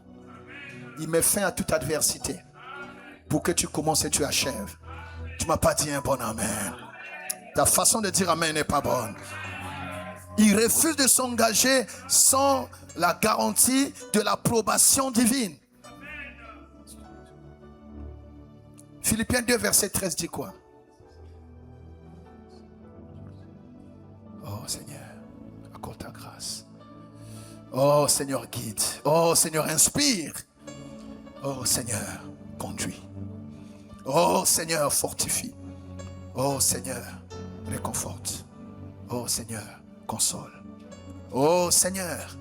Il met fin à toute adversité pour que tu commences et tu achèves. Tu ne m'as pas dit un bon amen. Ta façon de dire amen n'est pas bonne. Il refuse de s'engager sans la garantie de l'approbation divine. Philippiens 2, verset 13 dit quoi? Oh Seigneur, accorde ta grâce. Oh Seigneur, guide. Oh Seigneur, inspire. Oh Seigneur, conduis. Oh Seigneur, fortifie. Oh Seigneur, réconforte. Oh Seigneur, console. Oh Seigneur,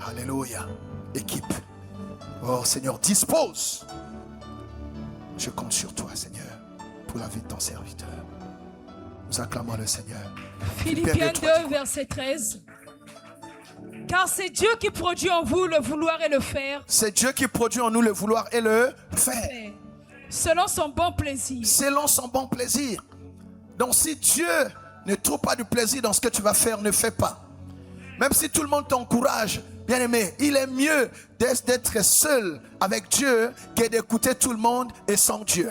alléluia, équipe. Oh Seigneur, dispose. Je compte sur toi, Seigneur, pour la vie de ton serviteur. Nous acclamons le Seigneur. Philippiens 2, verset 13. Car c'est Dieu qui produit en vous le vouloir et le faire. C'est Dieu qui produit en nous le vouloir et le faire. Selon son bon plaisir. Selon son bon plaisir. Donc si Dieu ne trouve pas du plaisir dans ce que tu vas faire, ne fais pas. Même si tout le monde t'encourage, bien aimé, il est mieux d'être seul avec Dieu que d'écouter tout le monde et sans Dieu.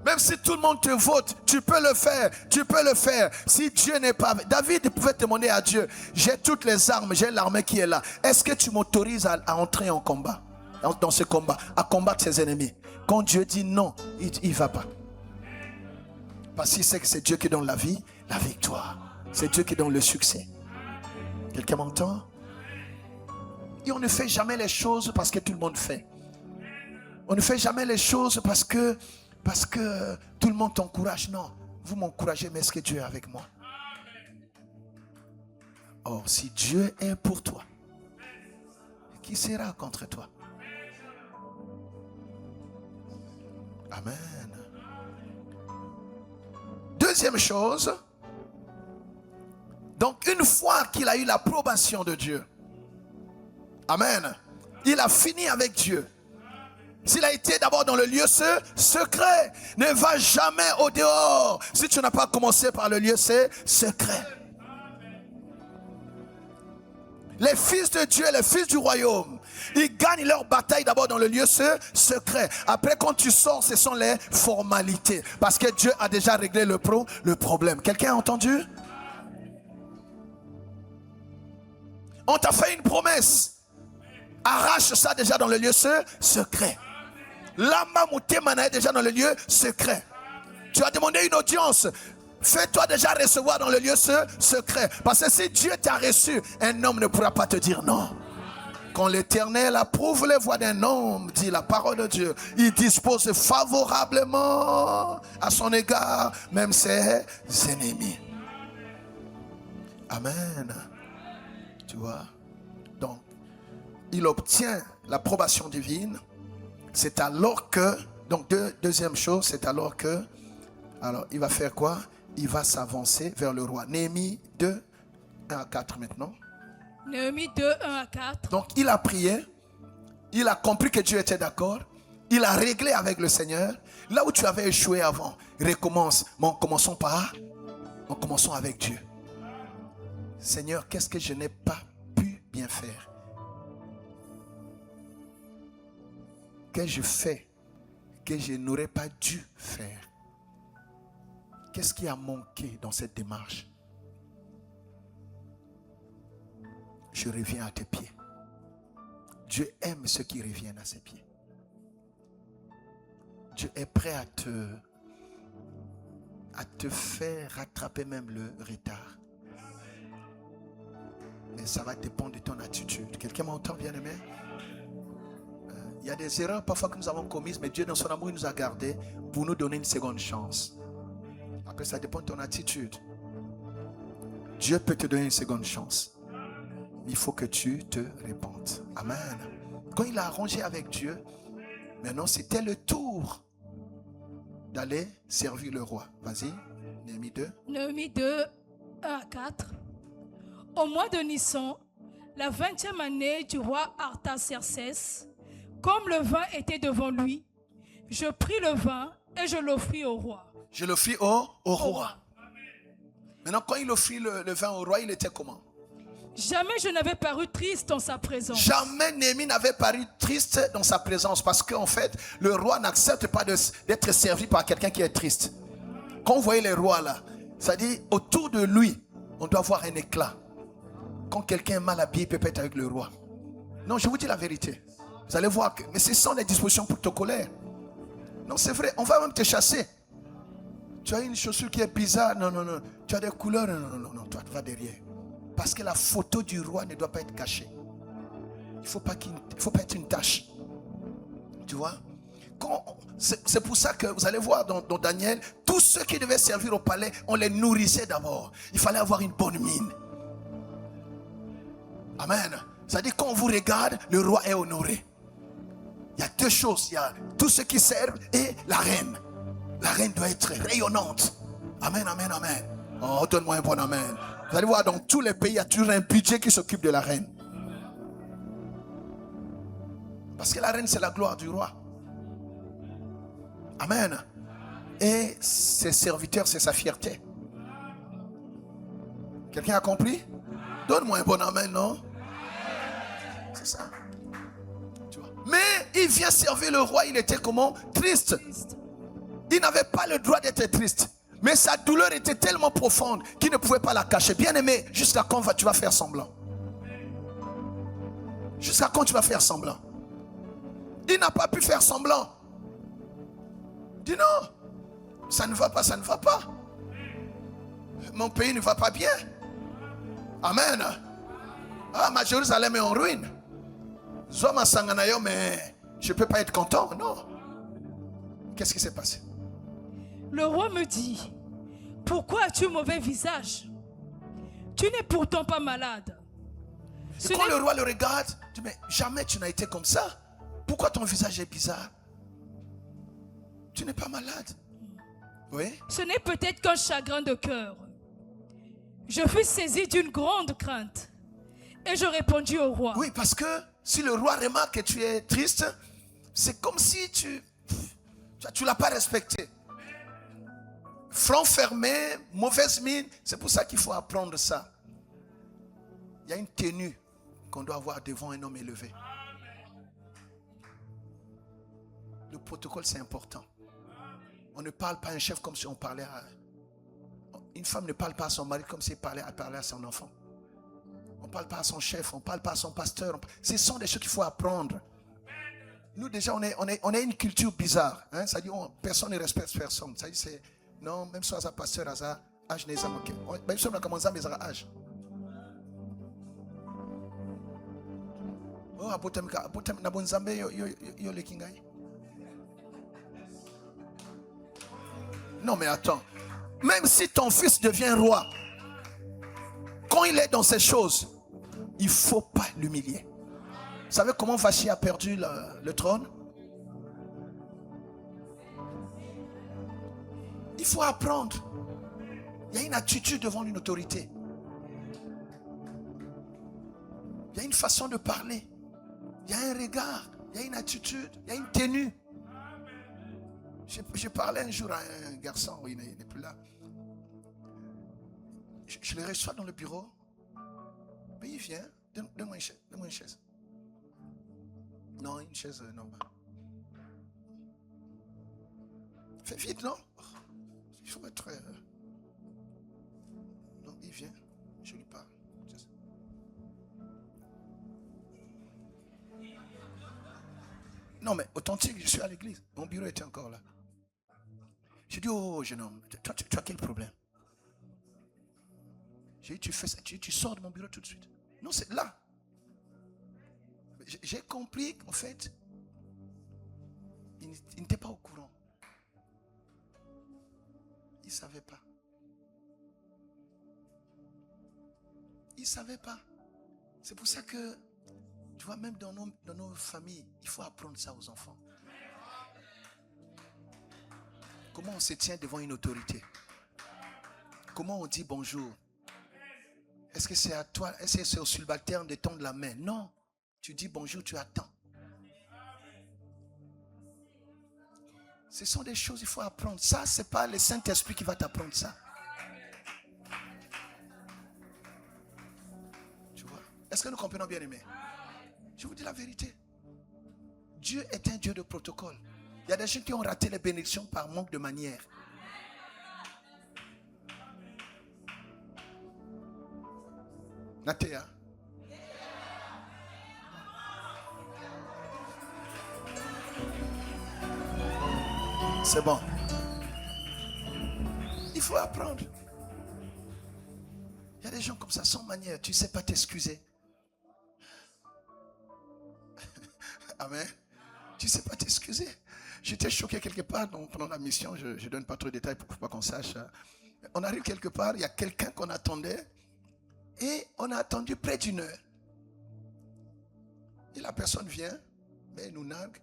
Même si tout le monde te vote, tu peux le faire, tu peux le faire. Si Dieu n'est pas... David pouvait demander à Dieu, j'ai toutes les armes, j'ai l'armée qui est là. Est-ce que tu m'autorises à entrer en combat, dans ce combat, à combattre ses ennemis? Quand Dieu dit non, il ne va pas. Parce qu'il sait que c'est Dieu qui donne la vie, la victoire. C'est Dieu qui donne le succès. Quelqu'un m'entend? Et on ne fait jamais les choses parce que tout le monde fait. On ne fait jamais les choses parce que tout le monde t'encourage. Non, vous m'encouragez, mais est-ce que Dieu est avec moi? Or, si Dieu est pour toi, qui sera contre toi? Amen. Deuxième chose, donc une fois qu'il a eu l'approbation de Dieu, amen, il a fini avec Dieu. S'il a été d'abord dans le lieu secret, ne va jamais au dehors si tu n'as pas commencé par le lieu secret. Les fils de Dieu, les fils du royaume, ils gagnent leur bataille d'abord dans le lieu secret. Après, quand tu sors, ce sont les formalités. Parce que Dieu a déjà réglé le problème. Quelqu'un a entendu? On t'a fait une promesse. Arrache ça déjà dans le lieu secret. Lama Moutemana est déjà dans le lieu secret. Tu as demandé une audience. Fais-toi déjà recevoir dans le lieu secret. Parce que si Dieu t'a reçu, un homme ne pourra pas te dire non. Quand l'Éternel approuve les voies d'un homme, dit la parole de Dieu, il dispose favorablement à son égard, même ses ennemis. Amen. Tu vois? Donc, il obtient l'approbation divine. C'est alors que, donc deuxième chose, c'est alors que, alors il va faire quoi? Il va s'avancer vers le roi. Néhémie 2, 1 à 4 maintenant. Néhémie 2, 1 à 4. Donc il a prié, il a compris que Dieu était d'accord, il a réglé avec le Seigneur. Là où tu avais échoué avant, recommence. Mais commençons avec Dieu. Seigneur, qu'est-ce que je n'ai pas pu bien faire? Que je fais que je n'aurais pas dû faire? Qu'est-ce qui a manqué dans cette démarche? Je reviens à tes pieds. Dieu aime ceux qui reviennent à ses pieds. Dieu est prêt à te faire rattraper même le retard. Mais ça va dépendre de ton attitude. Quelqu'un m'entend, bien-aimé? Il y a des erreurs parfois que nous avons commises, mais Dieu dans son amour il nous a gardés pour nous donner une seconde chance. Après, ça dépend de ton attitude. Dieu peut te donner une seconde chance. Il faut que tu te repentes. Amen. Quand il a arrangé avec Dieu, maintenant c'était le tour d'aller servir le roi. Vas-y, Néhémie 2. Néhémie 2, 1 à 4. Au mois de Nissan, la 20e année du roi Artaxerxès, comme le vin était devant lui, je pris le vin et je l'offris au roi. Je l'offris au roi. Maintenant, quand il offrit le vin au roi, il était comment? Jamais je n'avais paru triste dans sa présence. Jamais Néhémie n'avait paru triste dans sa présence. Parce qu'en fait, le roi n'accepte pas d'être servi par quelqu'un qui est triste. Quand vous voyez les rois là, ça dit autour de lui, on doit voir un éclat. Quand quelqu'un est mal habillé, il peut pas être avec le roi. Non, je vous dis la vérité. Vous allez voir que, mais ce sont des dispositions protocolaires. Non, c'est vrai, on va même te chasser. Tu as une chaussure qui est bizarre, non. Tu as des couleurs, non, toi, tu vas derrière. Parce que la photo du roi ne doit pas être cachée. Il ne faut pas être une tâche. Tu vois? C'est pour ça que vous allez voir dans Daniel, tous ceux qui devaient servir au palais, on les nourrissait d'abord. Il fallait avoir une bonne mine. Amen. C'est-à-dire quand on vous regarde, le roi est honoré. Il y a deux choses. Il y a tous ceux qui servent et la reine. La reine doit être rayonnante. Amen. Oh, donne-moi un bon amen. Vous allez voir, dans tous les pays, il y a toujours un budget qui s'occupe de la reine. Parce que la reine, c'est la gloire du roi. Amen. Et ses serviteurs, c'est sa fierté. Quelqu'un a compris? Donne-moi un bon amen, non? C'est ça. Tu vois. Mais il vient servir le roi, il était comment? Triste. Il n'avait pas le droit d'être triste. Mais sa douleur était tellement profonde qu'il ne pouvait pas la cacher. Bien aimé, jusqu'à quand tu vas faire semblant? Jusqu'à quand tu vas faire semblant? Il n'a pas pu faire semblant. Dis non, ça ne va pas, ça ne va pas. Mon pays ne va pas bien. Amen. Ah, ma Jérusalem est en ruine. Zoma Sanganayo, mais je ne peux pas être content. Non. Qu'est-ce qui s'est passé? Le roi me dit, pourquoi as-tu mauvais visage? Tu n'es pourtant pas malade. Et quand le roi le regarde, il dit, mais jamais tu n'as été comme ça. Pourquoi ton visage est bizarre? Tu n'es pas malade. Oui. Ce n'est peut-être qu'un chagrin de cœur. Je fus saisi d'une grande crainte. Et je répondis au roi. Oui, parce que si le roi remarque que tu es triste, c'est comme si tu ne l'as pas respecté. Front fermé, mauvaise mine. C'est pour ça qu'il faut apprendre ça. Il y a une tenue qu'on doit avoir devant un homme élevé. Le protocole, c'est important. On ne parle pas à un chef comme si on parlait à... Une femme ne parle pas à son mari comme si elle parlait à son enfant. On ne parle pas à son chef, on ne parle pas à son pasteur. Ce sont des choses qu'il faut apprendre. Nous déjà, on est une culture bizarre. Hein? Ça dit, personne ne respecte personne. Ça dit, c'est... Non, même si un pasteur a ça, âge n'est pas manqué. Même si on a commencé à mettre âge. Oh, abotem na bonzambe yo le kingai. Non, mais attends. Même si ton fils devient roi, quand il est dans ces choses, il ne faut pas l'humilier. Vous savez comment Vachi a perdu le trône? Il faut apprendre. Il y a une attitude devant une autorité. Il y a une façon de parler. Il y a un regard. Il y a une attitude. Il y a une tenue. J'ai parlé un jour à un garçon, il n'est plus là. Je le reçois dans le bureau. Mais il vient, donne-moi une chaise. Non, une chaise normale. Fais vite, non? Il faut être... Non, il vient, je lui parle. Non, mais authentique, je suis à l'église. Mon bureau était encore là. J'ai dit, oh jeune homme, toi, tu as quel problème? J'ai dit, tu fais ça, tu sors de mon bureau tout de suite. Non, c'est là. J'ai compris qu'en fait, il n'était pas au courant. Il ne savait pas. Il ne savait pas. C'est pour ça que, tu vois, même dans nos familles, il faut apprendre ça aux enfants. Comment on se tient devant une autorité? Comment on dit bonjour? Est-ce que c'est à toi? Est-ce que c'est au subalterne de tendre la main? Non. Tu dis bonjour, tu attends. Ce sont des choses qu'il faut apprendre. Ça, ce n'est pas le Saint-Esprit qui va t'apprendre ça. Tu vois? Est-ce que nous comprenons bien, aimés? Je vous dis la vérité. Dieu est un Dieu de protocole. Il y a des gens qui ont raté les bénédictions par manque de manière. Natéa. C'est bon. Il faut apprendre. Il y a des gens comme ça, sans manière. Tu ne sais pas t'excuser. Amen. Tu ne sais pas t'excuser. J'étais choqué quelque part pendant la mission. Je ne donne pas trop de détails pour pas qu'on sache. On arrive quelque part, il y a quelqu'un qu'on attendait. Et on a attendu près d'une heure. Et la personne vient, mais elle nous nargue.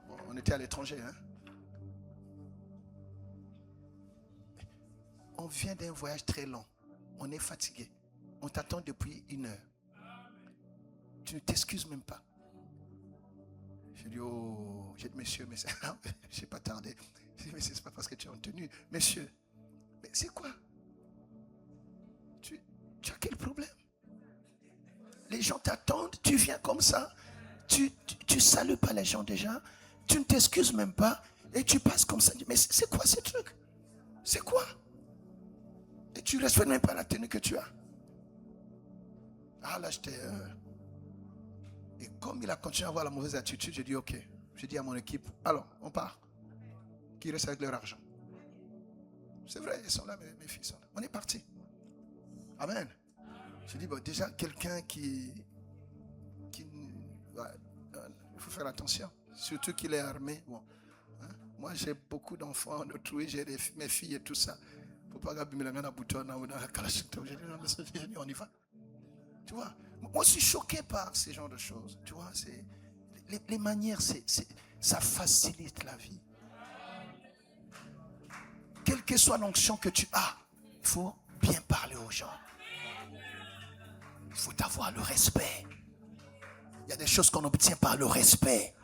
Bon, on était à l'étranger, hein. On vient d'un voyage très long. On est fatigué. On t'attend depuis une heure. Tu ne t'excuses même pas. Je dis, oh, j'ai dit, monsieur, mais je n'ai pas tardé. Je dis, mais c'est pas parce que tu es en tenue. Monsieur, mais c'est quoi? Tu as quel problème? Les gens t'attendent, tu viens comme ça. Tu salues pas les gens déjà. Tu ne t'excuses même pas. Et tu passes comme ça. Mais c'est quoi ce truc? C'est quoi? Et tu ne respectes même pas la tenue que tu as. Ah là, j'étais... Et comme il a continué à avoir la mauvaise attitude, j'ai dit ok. J'ai dit à mon équipe, alors, on part. Qui reste avec leur argent? C'est vrai, ils sont là, mes filles sont là. On est parti. Amen. J'ai dit, bon, déjà, quelqu'un qui il faut faire attention. Surtout qu'il est armé. Bon, hein? Moi, j'ai beaucoup d'enfants en autrui, j'ai mes filles et tout ça. Il ne faut pas gaber la bouton ou dans la kalachnikov. J'ai dit, on y va. Tu vois, moi, je suis choqué par ces genres de choses. Tu vois, les manières, ça facilite la vie. Quelle que soit l'onction que tu as, il faut bien parler aux gens. Il faut avoir le respect. Il y a des choses qu'on obtient par le respect.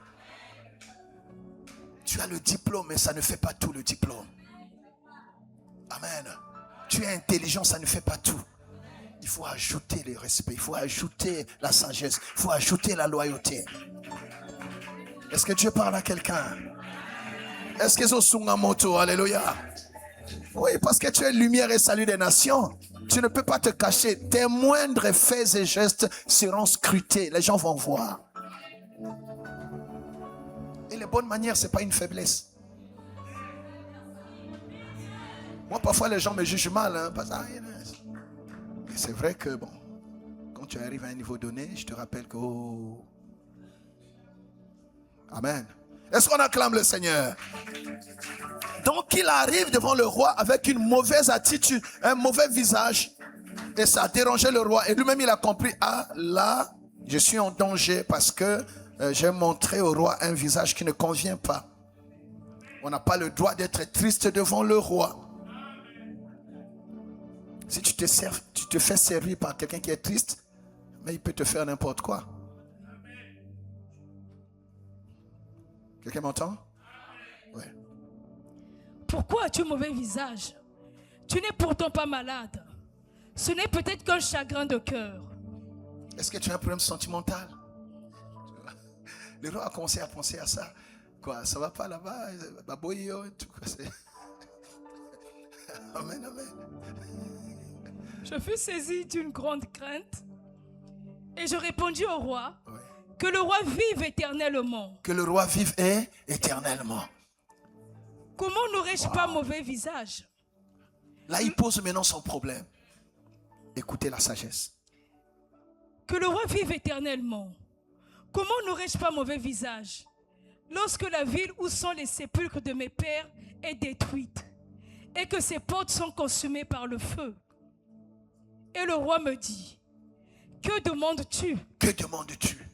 Tu as le diplôme, mais ça ne fait pas tout le diplôme. Amen. Tu es intelligent, ça ne fait pas tout. Il faut ajouter le respect, il faut ajouter la sagesse, il faut ajouter la loyauté. Est-ce que Dieu parle à quelqu'un? Est-ce que c'est moto? Alléluia. Oui, parce que tu es lumière et salut des nations. Tu ne peux pas te cacher. Tes moindres faits et gestes seront scrutés. Les gens vont voir. Et les bonnes manières, ce n'est pas une faiblesse. Moi, parfois, les gens me jugent mal. Hein, mais c'est vrai que, bon, quand tu arrives à un niveau donné, je te rappelle que... Oh. Amen. Est-ce qu'on acclame le Seigneur? Donc, il arrive devant le roi avec une mauvaise attitude, un mauvais visage. Et ça a dérangé le roi. Et lui-même, il a compris, ah, là, je suis en danger parce que j'ai montré au roi un visage qui ne convient pas. On n'a pas le droit d'être triste devant le roi. Si tu te fais servir par quelqu'un qui est triste, mais il peut te faire n'importe quoi. Quelqu'un m'entend? Oui. Pourquoi as-tu mauvais visage? Tu n'es pourtant pas malade. Ce n'est peut-être qu'un chagrin de cœur. Est-ce que tu as un problème sentimental? Le roi a commencé à penser à ça. Quoi, ça va pas là-bas? Baboyo, tout quoi, c'est... Amen, amen. Je fus saisi d'une grande crainte et je répondis au roi, Oui. que le roi vive éternellement. Que le roi vive éternellement. Comment n'aurais-je pas mauvais visage? Là, il pose maintenant son problème. Écoutez la sagesse. Que le roi vive éternellement. Comment n'aurais-je pas mauvais visage lorsque la ville où sont les sépulcres de mes pères est détruite et que ses portes sont consumées par le feu? Et le roi me dit, que demandes-tu? Que demandes-tu?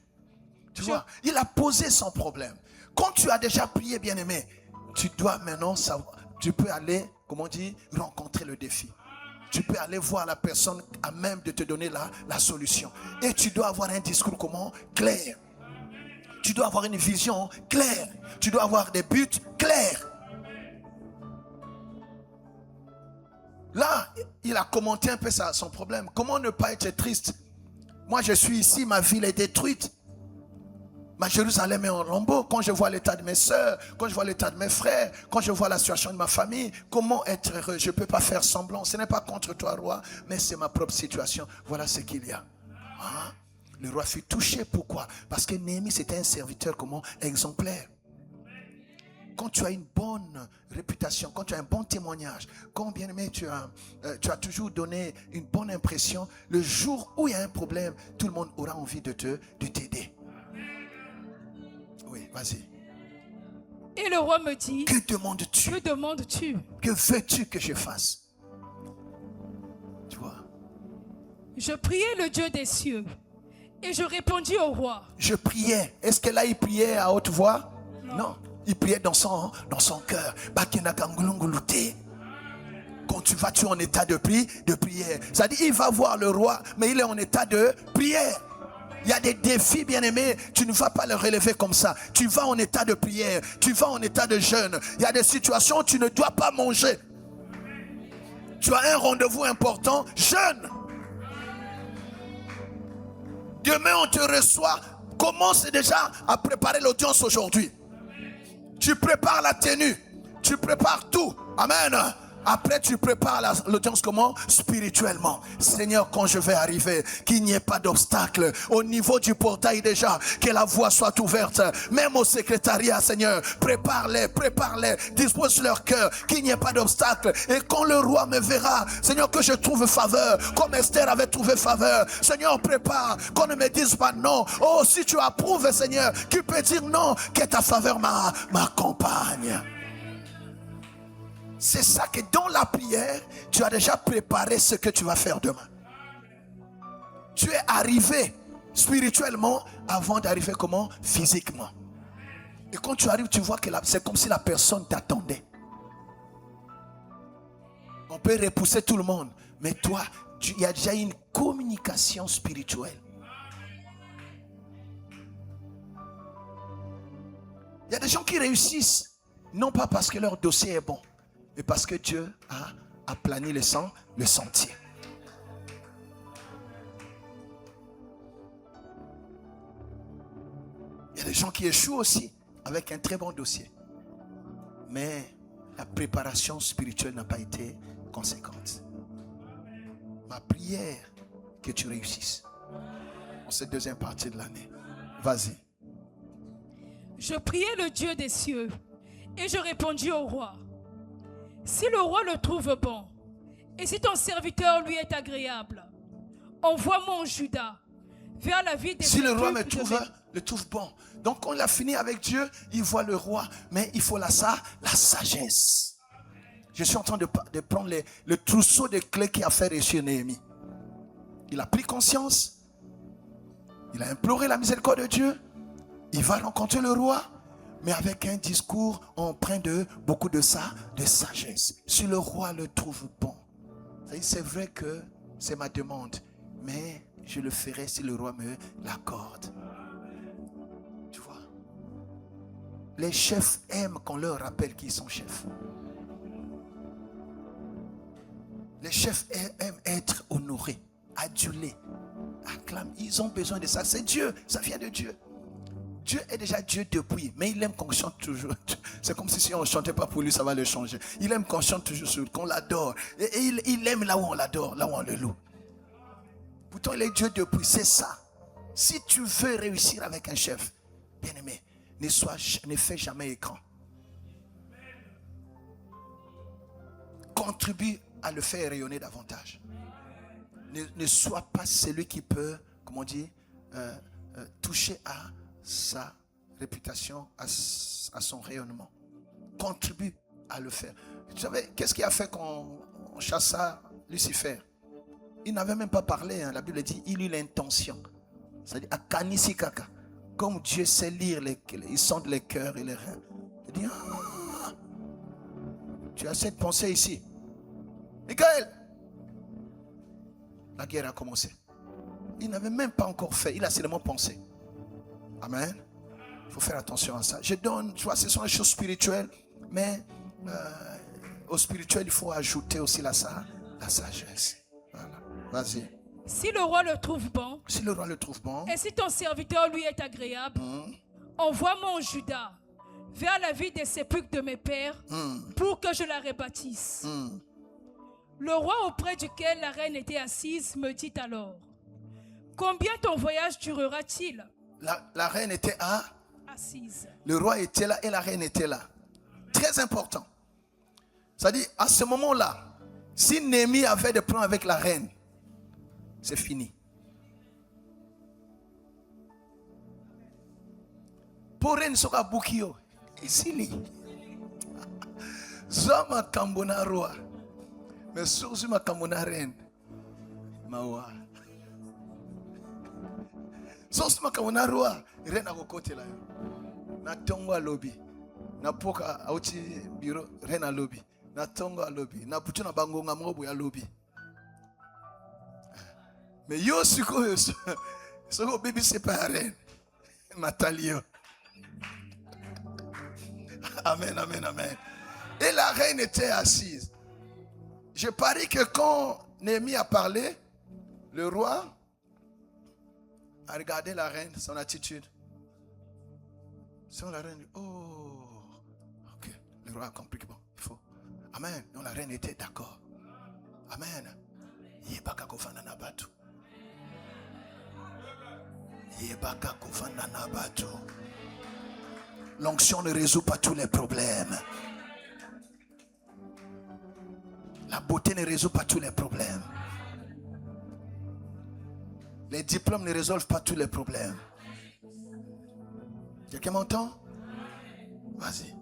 Tu vois, il a posé son problème. Quand tu as déjà prié, bien-aimé, tu dois maintenant savoir, tu peux aller, comment on dit, rencontrer le défi. Tu peux aller voir la personne à même de te donner la solution. Et tu dois avoir un discours comment? Clair. Tu dois avoir une vision claire. Tu dois avoir des buts clairs. Là, il a commenté un peu son problème. Comment ne pas être triste? Moi, je suis ici, ma ville est détruite. Ma Jérusalem est en lambeaux. Quand je vois l'état de mes soeurs, quand je vois l'état de mes frères, quand je vois la situation de ma famille, comment être heureux? Je ne peux pas faire semblant. Ce n'est pas contre toi, roi, mais c'est ma propre situation. Voilà ce qu'il y a. Hein? Le roi fut touché. Pourquoi? Parce que Néhémie, c'était un serviteur comment? Exemplaire. Quand tu as une bonne réputation, quand tu as un bon témoignage, quand bien aimé tu as toujours donné une bonne impression, le jour où il y a un problème, tout le monde aura envie de t'aider. Oui, vas-y. Et le roi me dit, que demandes-tu? Que demandes-tu? Que veux-tu que je fasse? Tu vois? Je priai le Dieu des cieux et je répondis au roi. Je priais. Est-ce que là il priait à haute voix? Non. Il priait dans son cœur. Quand tu vas, tu es en état de prière. C'est-à-dire, il va voir le roi, mais il est en état de prière. Il y a des défis, bien-aimés, tu ne vas pas les relever comme ça. Tu vas en état de prière, tu vas en état de jeûne. Il y a des situations où tu ne dois pas manger. Tu as un rendez-vous important, jeûne. Demain, on te reçoit. Commence déjà à préparer l'audience aujourd'hui. Tu prépares la tenue, tu prépares tout. Amen. Après, tu prépares l'audience comment? Spirituellement. Seigneur, quand je vais arriver, qu'il n'y ait pas d'obstacle. Au niveau du portail déjà, que la voie soit ouverte. Même au secrétariat, Seigneur, prépare-les. Dispose leur cœur, qu'il n'y ait pas d'obstacle. Et quand le roi me verra, Seigneur, que je trouve faveur, comme Esther avait trouvé faveur. Seigneur, prépare, qu'on ne me dise pas non. Oh, si tu approuves, Seigneur, tu peux dire non, que ta faveur m'accompagne. C'est ça que dans la prière, tu as déjà préparé ce que tu vas faire demain. Tu es arrivé spirituellement avant d'arriver comment? Physiquement. Et quand tu arrives, tu vois que c'est comme si la personne t'attendait. On peut repousser tout le monde, mais toi, il y a déjà une communication spirituelle. Il y a des gens qui réussissent, non pas parce que leur dossier est bon, mais parce que Dieu a aplani le sentier. Il y a des gens qui échouent aussi avec un très bon dossier. Mais la préparation spirituelle n'a pas été conséquente. Ma prière, que tu réussisses en cette deuxième partie de l'année. Vas-y. Je priai le Dieu des cieux et je répondis au roi. Si le roi le trouve bon, et si ton serviteur lui est agréable, envoie-moi en Juda, vers la ville des... Si le roi le trouve bon. Donc quand il a fini avec Dieu, il voit le roi, mais il faut la sagesse. Je suis en train de prendre le trousseau de clés qui a fait réussir Néhémie. Il a pris conscience, il a imploré la miséricorde de Dieu, il va rencontrer le roi, mais avec un discours empreint de beaucoup de sagesse. Si le roi le trouve bon, c'est vrai que c'est ma demande, mais je le ferai si le roi me l'accorde. Tu vois, les chefs aiment qu'on leur rappelle qu'ils sont chefs. Les chefs aiment être honorés, adulés, acclamés. Ils ont besoin de ça. C'est Dieu, ça vient de Dieu. Dieu est déjà Dieu depuis, mais il aime qu'on chante toujours. C'est comme si on ne chantait pas pour lui, ça va le changer. Il aime qu'on chante toujours, qu'on l'adore. Et il aime là où on l'adore, là où on le loue. Pourtant, il est Dieu depuis, c'est ça. Si tu veux réussir avec un chef, bien aimé, ne fais jamais écran. Contribue à le faire rayonner davantage. Ne sois pas celui qui peut, comment dire, toucher à sa réputation, à son rayonnement. Contribue à le faire. Tu savais, qu'est-ce qui a fait qu'on chassa Lucifer? Il n'avait même pas parlé, hein. La Bible dit, il eut l'intention. C'est-à-dire, Akanisi Kaka. Comme Dieu sait lire, il sonde les cœurs et les reins. Il dit, tu as cette pensée ici. Michael, la guerre a commencé. Il n'avait même pas encore fait, il a seulement pensé. Amen. Il faut faire attention à ça. Je donne, tu vois, ce sont les choses spirituelles, mais au spirituel, il faut ajouter aussi la La sagesse. Voilà. Vas-y. Si le roi le trouve bon, Si le roi le trouve bon, et si ton serviteur lui est agréable, envoie-moi en Juda, vers la ville des sépulcres de mes pères, pour que je la rebâtisse. Le roi auprès duquel la reine était assise me dit alors, combien ton voyage durera-t-il? La reine était assise. Le roi était là et la reine était là. Très important. C'est-à-dire, à ce moment-là, si Néhémie avait des plans avec la reine, c'est fini. Pour reine soka bukio, ici Zoma kambona roi, mais surtout ma kambona reine, mawa. Surtout ma kambona roi, reine à côté là. Na tongo à lobby, na poka auti bureau, reine à lobby, na tongo à lobby, na putu na bango ngamobo à lobby. Mais yo suko baby c'est pas reine. Matalio. Amen, amen, amen. Et la reine était assise. Je parie que quand Néhémie a parlé, le roi a regardé la reine, son attitude. Sans la reine, oh, ok. Le roi a compris que bon, il faut. Amen. Donc la reine était d'accord. Amen. Yebaka kofana batu. Yebaka kofana batu. L'onction ne résout pas tous les problèmes. La beauté ne résout pas tous les problèmes. Les diplômes ne résolvent pas tous les problèmes. Quelqu'un m'entend? Vas-y.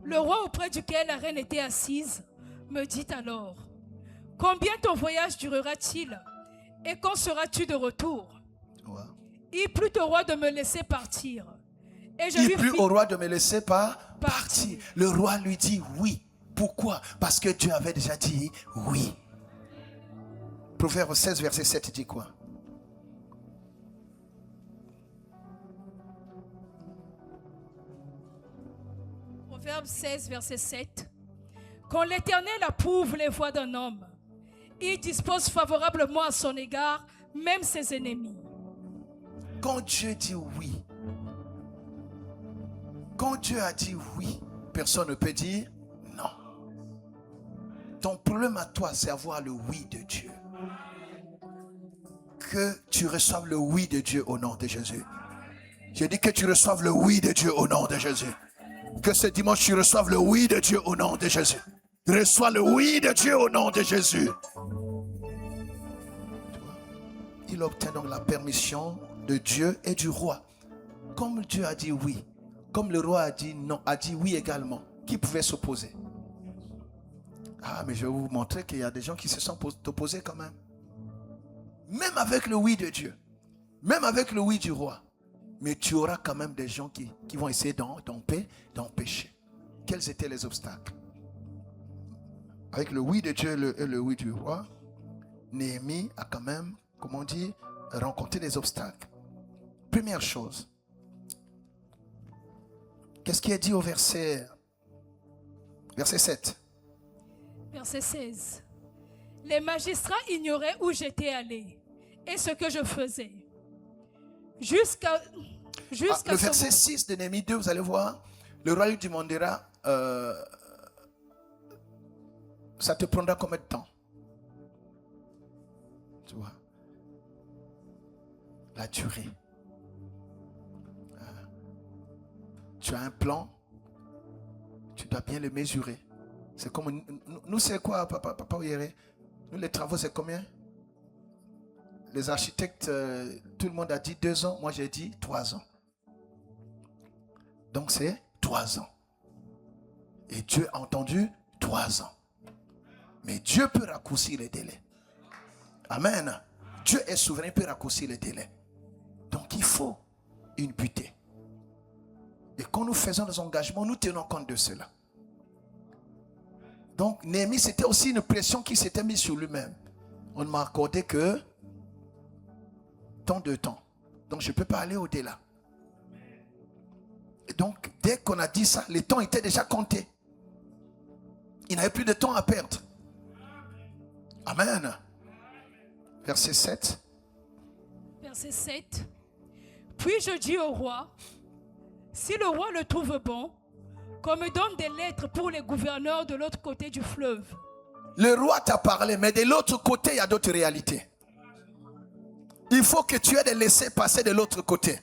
Le roi auprès duquel la reine était assise me dit alors, combien ton voyage durera-t-il et quand seras-tu de retour? Ouais. Il plut au roi de me laisser partir. Et Il plut au roi de me laisser partir. Le roi lui dit oui. Pourquoi? Parce que Dieu avait déjà dit oui. Proverbe 16, verset 7 dit quoi? Proverbe 16, verset 7. Quand l'Éternel approuve les voies d'un homme, il dispose favorablement à son égard, même ses ennemis. Quand Dieu dit oui, quand Dieu a dit oui, personne ne peut dire non. Ton problème à toi, c'est avoir le oui de Dieu. Que tu reçoives le oui de Dieu au nom de Jésus. Je dis que tu reçoives le oui de Dieu au nom de Jésus. Que ce dimanche, tu reçoives le oui de Dieu au nom de Jésus. Reçois le oui de Dieu au nom de Jésus. Il obtient donc la permission de Dieu et du roi. Comme Dieu a dit oui, comme le roi a dit non, a dit oui également, qui pouvait s'opposer? Ah, mais je vais vous montrer qu'il y a des gens qui se sont opposés quand même. Même avec le oui de Dieu, même avec le oui du roi. Mais tu auras quand même des gens qui vont essayer d'empêcher. Quels étaient les obstacles? Avec le oui de Dieu et le oui du roi, Néhémie a quand même, comment on dit, rencontré des obstacles. Première chose, qu'est-ce qui est dit au verset 7? Verset 16. Les magistrats ignoraient où j'étais allé et ce que je faisais. Jusqu'à le verset 6 de Néhémie 2, vous allez voir, le roi lui demandera, ça te prendra combien de temps? Tu vois, la durée. Tu as un plan, tu dois bien le mesurer. C'est comme nous, c'est quoi, papa Oyere? Nous, les travaux, c'est combien? Les architectes, tout le monde a dit 2 ans. Moi, j'ai dit 3 ans. Donc, c'est 3 ans. Et Dieu a entendu 3 ans. Mais Dieu peut raccourcir les délais. Amen. Dieu est souverain, il peut raccourcir les délais. Donc, il faut une butée. Et quand nous faisons des engagements, nous tenons compte de cela. Donc, Néhémie, c'était aussi une pression qui s'était mise sur lui-même. On ne m'a accordé que tant de temps. Donc, je ne peux pas aller au-delà. Et donc, dès qu'on a dit ça, les temps étaient déjà comptés. Il n'avait plus de temps à perdre. Amen. Verset 7. Verset 7. Puis je dis au roi, si le roi le trouve bon, qu'on me donne des lettres pour les gouverneurs de l'autre côté du fleuve. Le roi t'a parlé, mais de l'autre côté, il y a d'autres réalités. Il faut que tu aies de laisser passer de l'autre côté.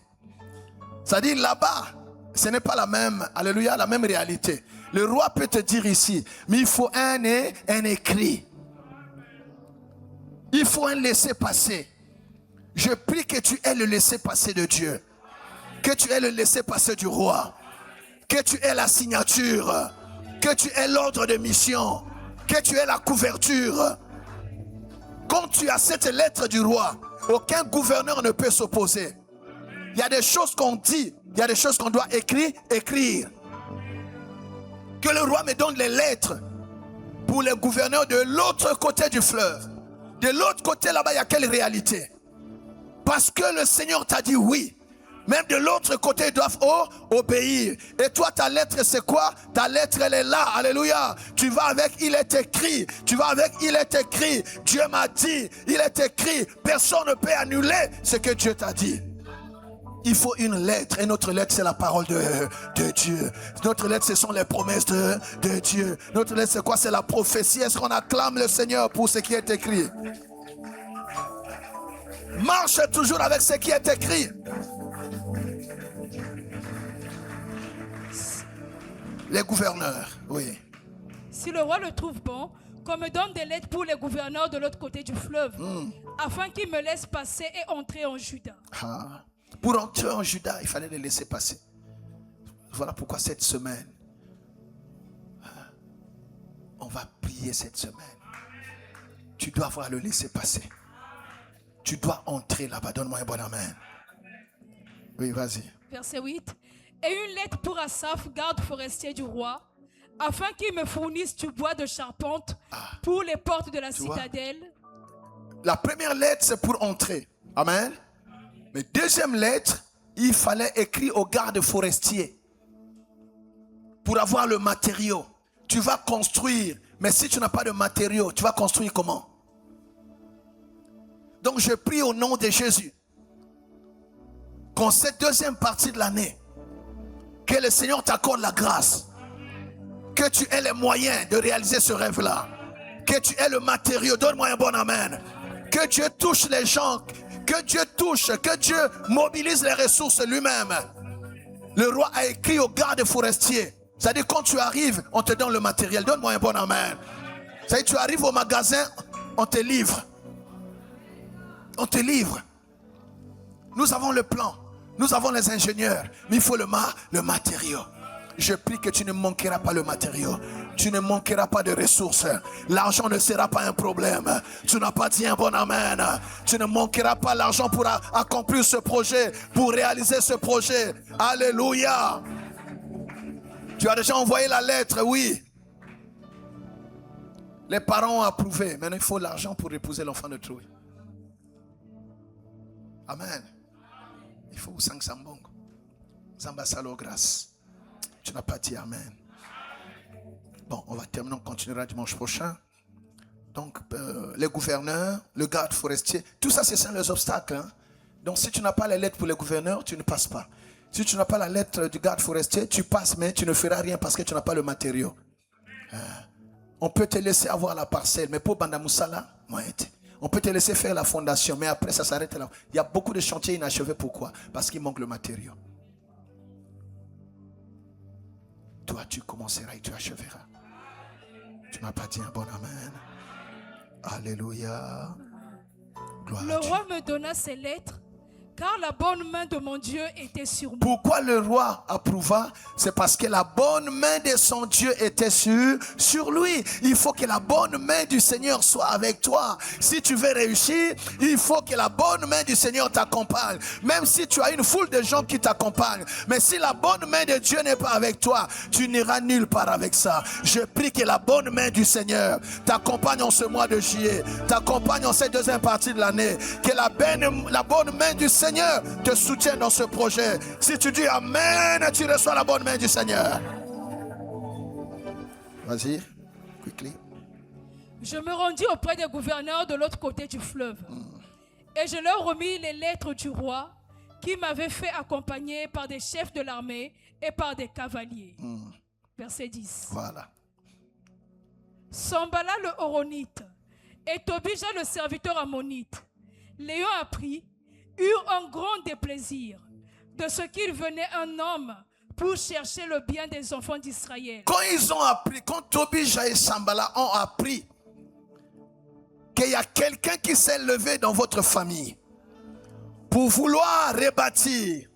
C'est-à-dire là-bas, ce n'est pas la même, alléluia, la même réalité. Le roi peut te dire ici, mais il faut un écrit. Il faut un laisser-passer. Je prie que tu aies le laisser-passer de Dieu. Que tu aies le laisser-passer du roi. Que tu aies la signature. Que tu aies l'ordre de mission. Que tu aies la couverture. Quand tu as cette lettre du roi, aucun gouverneur ne peut s'opposer. Il y a des choses qu'on dit, il y a des choses qu'on doit écrire. Que le roi me donne les lettres pour les gouverneurs de l'autre côté du fleuve. De l'autre côté là-bas, il y a quelle réalité? Parce que le Seigneur t'a dit oui. Même de l'autre côté, ils doivent obéir. Et toi, ta lettre, c'est quoi? Ta lettre, elle est là. Alléluia. Tu vas avec, il est écrit. Tu vas avec, il est écrit. Dieu m'a dit, il est écrit. Personne ne peut annuler ce que Dieu t'a dit. Il faut une lettre. Et notre lettre, c'est la parole de Dieu. Notre lettre, ce sont les promesses de Dieu. Notre lettre, c'est quoi? C'est la prophétie. Est-ce qu'on acclame le Seigneur pour ce qui est écrit? Marche toujours avec ce qui est écrit. Les gouverneurs, oui. Si le roi le trouve bon, qu'on me donne des lettres pour les gouverneurs de l'autre côté du fleuve, afin qu'ils me laissent passer et entrer en Juda. Ah. Pour entrer en Juda, il fallait les laisser passer. Voilà pourquoi cette semaine, on va prier cette semaine. Tu dois avoir le laisser passer. Tu dois entrer là-bas. Donne-moi un bon amen. Oui, vas-y. Verset 8. Et une lettre pour Asaph, garde forestier du roi, afin qu'il me fournisse du bois de charpente pour les portes de la citadelle. La première lettre, c'est pour entrer. Amen. Mais deuxième lettre, il fallait écrire au garde forestier pour avoir le matériau. Tu vas construire, mais si tu n'as pas de matériau, tu vas construire comment? Donc je prie au nom de Jésus qu'en cette deuxième partie de l'année, que le Seigneur t'accorde la grâce, que tu aies les moyens de réaliser ce rêve-là, que tu aies le matériau. Donne-moi un bon amen. Que Dieu touche les gens, que Dieu touche, que Dieu mobilise les ressources lui-même. Le roi a écrit au garde forestier. C'est-à-dire quand tu arrives, on te donne le matériel. Donne-moi un bon amen. C'est-à-dire tu arrives au magasin, on te livre. On te livre. Nous avons le plan. Nous avons les ingénieurs. Mais il faut le matériau. Je prie que tu ne manqueras pas le matériau. Tu ne manqueras pas de ressources. L'argent ne sera pas un problème. Tu n'as pas dit un bon amen. Tu ne manqueras pas l'argent pour accomplir ce projet, pour réaliser ce projet. Alléluia. Tu as déjà envoyé la lettre, oui. Les parents ont approuvé. Maintenant, il faut l'argent pour épouser l'enfant de Trouille. Amen. Il faut 500 bongo. Zamba salo grâce. Tu n'as pas dit amen. Bon, on va terminer, on continuera dimanche prochain. Donc, les gouverneurs, le garde forestier, tout ça, c'est ça les obstacles. Hein? Donc, si tu n'as pas les lettres pour les gouverneurs, tu ne passes pas. Si tu n'as pas la lettre du garde forestier, tu passes, mais tu ne feras rien parce que tu n'as pas le matériau. On peut te laisser avoir la parcelle, mais pour Bandamoussala, on peut te laisser faire la fondation, mais après, ça s'arrête là. Il y a beaucoup de chantiers inachevés. Pourquoi? Parce qu'il manque le matériau. Toi, tu commenceras et tu achèveras. Tu n'as pas dit un bon amen. Alléluia. Gloire Le roi me donna ces lettres, car la bonne main de mon Dieu était sur moi. Pourquoi le roi approuva? C'est parce que la bonne main de son Dieu était sur lui. Il faut que la bonne main du Seigneur soit avec toi. Si tu veux réussir, il faut que la bonne main du Seigneur t'accompagne. Même si tu as une foule de gens qui t'accompagnent. Mais si la bonne main de Dieu n'est pas avec toi, tu n'iras nulle part avec ça. Je prie que la bonne main du Seigneur t'accompagne en ce mois de juillet. T'accompagne en cette deuxième partie de l'année. Que la bonne main du Seigneur te soutient dans ce projet. Si tu dis amen, tu reçois la bonne main du Seigneur. Vas-y, quickly. je me rendis auprès des gouverneurs de l'autre côté du fleuve. Et je leur remis les lettres du roi qui m'avaient fait accompagner par des chefs de l'armée et par des cavaliers. Verset 10. Voilà. Sambala le Horonite et Tobija le serviteur ammonite, l'ayant appris, eurent un grand déplaisir de ce qu'il venait un homme pour chercher le bien des enfants d'Israël. Quand ils ont appris, quand Tobija et Sambala ont appris qu'il y a quelqu'un qui s'est levé dans votre famille pour vouloir rebâtir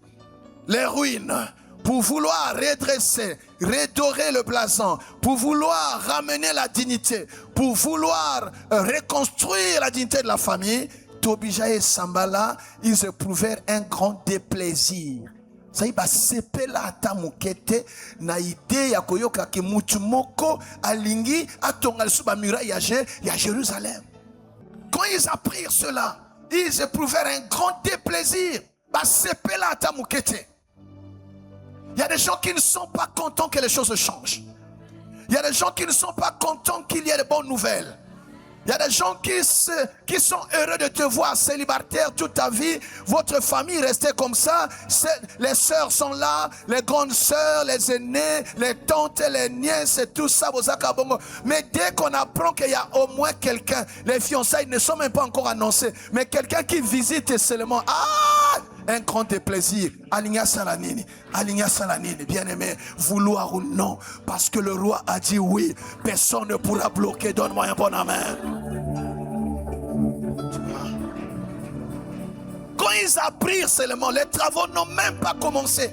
les ruines, pour vouloir redresser, redorer le blason, pour vouloir ramener la dignité, pour vouloir reconstruire la dignité de la famille, Tobija et Sambala, ils éprouvèrent un grand déplaisir. Ça y va sepela ata mukete na idée ya koyoka ke mutu moko alingi atonga suba muraille ya Jérusalem. Quand ils apprirent cela, ils éprouvèrent un grand déplaisir. Ba sepela ata mukete. Il y a des gens qui ne sont pas contents que les choses changent. Il y a des gens qui ne sont pas contents qu'il y ait de bonnes nouvelles. Il y a des gens qui sont heureux de te voir célibataire toute ta vie. Votre famille restait comme ça. Les sœurs sont là, les grandes sœurs, les aînés, les tantes, les nièces et tout ça. Mais dès qu'on apprend qu'il y a au moins quelqu'un, les fiançailles ne sont même pas encore annoncées, mais quelqu'un qui visite seulement, un grand déplaisir. Aligna Salanini, bien aimé, vouloir ou non, parce que le roi a dit oui, personne ne pourra bloquer. Donne-moi un bon amen. Quand ils apprirent seulement, les travaux n'ont même pas commencé.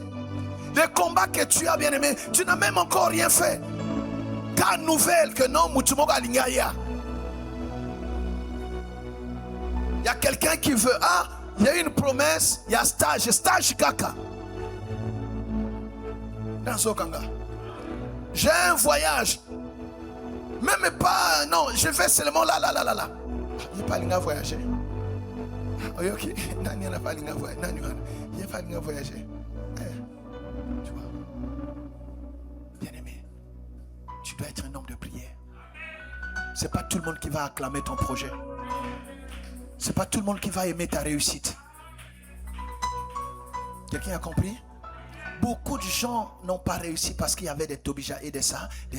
Les combats que tu as, bien aimé, tu n'as même encore rien fait. Car nouvelle que non, Mutumoga Alingaya. Il y a quelqu'un qui veut, il y a une promesse, il y a stage kaka. Dans Sokanga. J'ai un voyage. Même pas, non, je vais seulement là. Il n'y a pas de voyager. Ok, il n'y a pas de voyager. Tu vois, bien aimé, tu dois être un homme de prière. C'est pas tout le monde qui va acclamer ton projet. C'est pas tout le monde qui va aimer ta réussite. Quelqu'un a compris? Beaucoup de gens n'ont pas réussi parce qu'il y avait des Tobija et des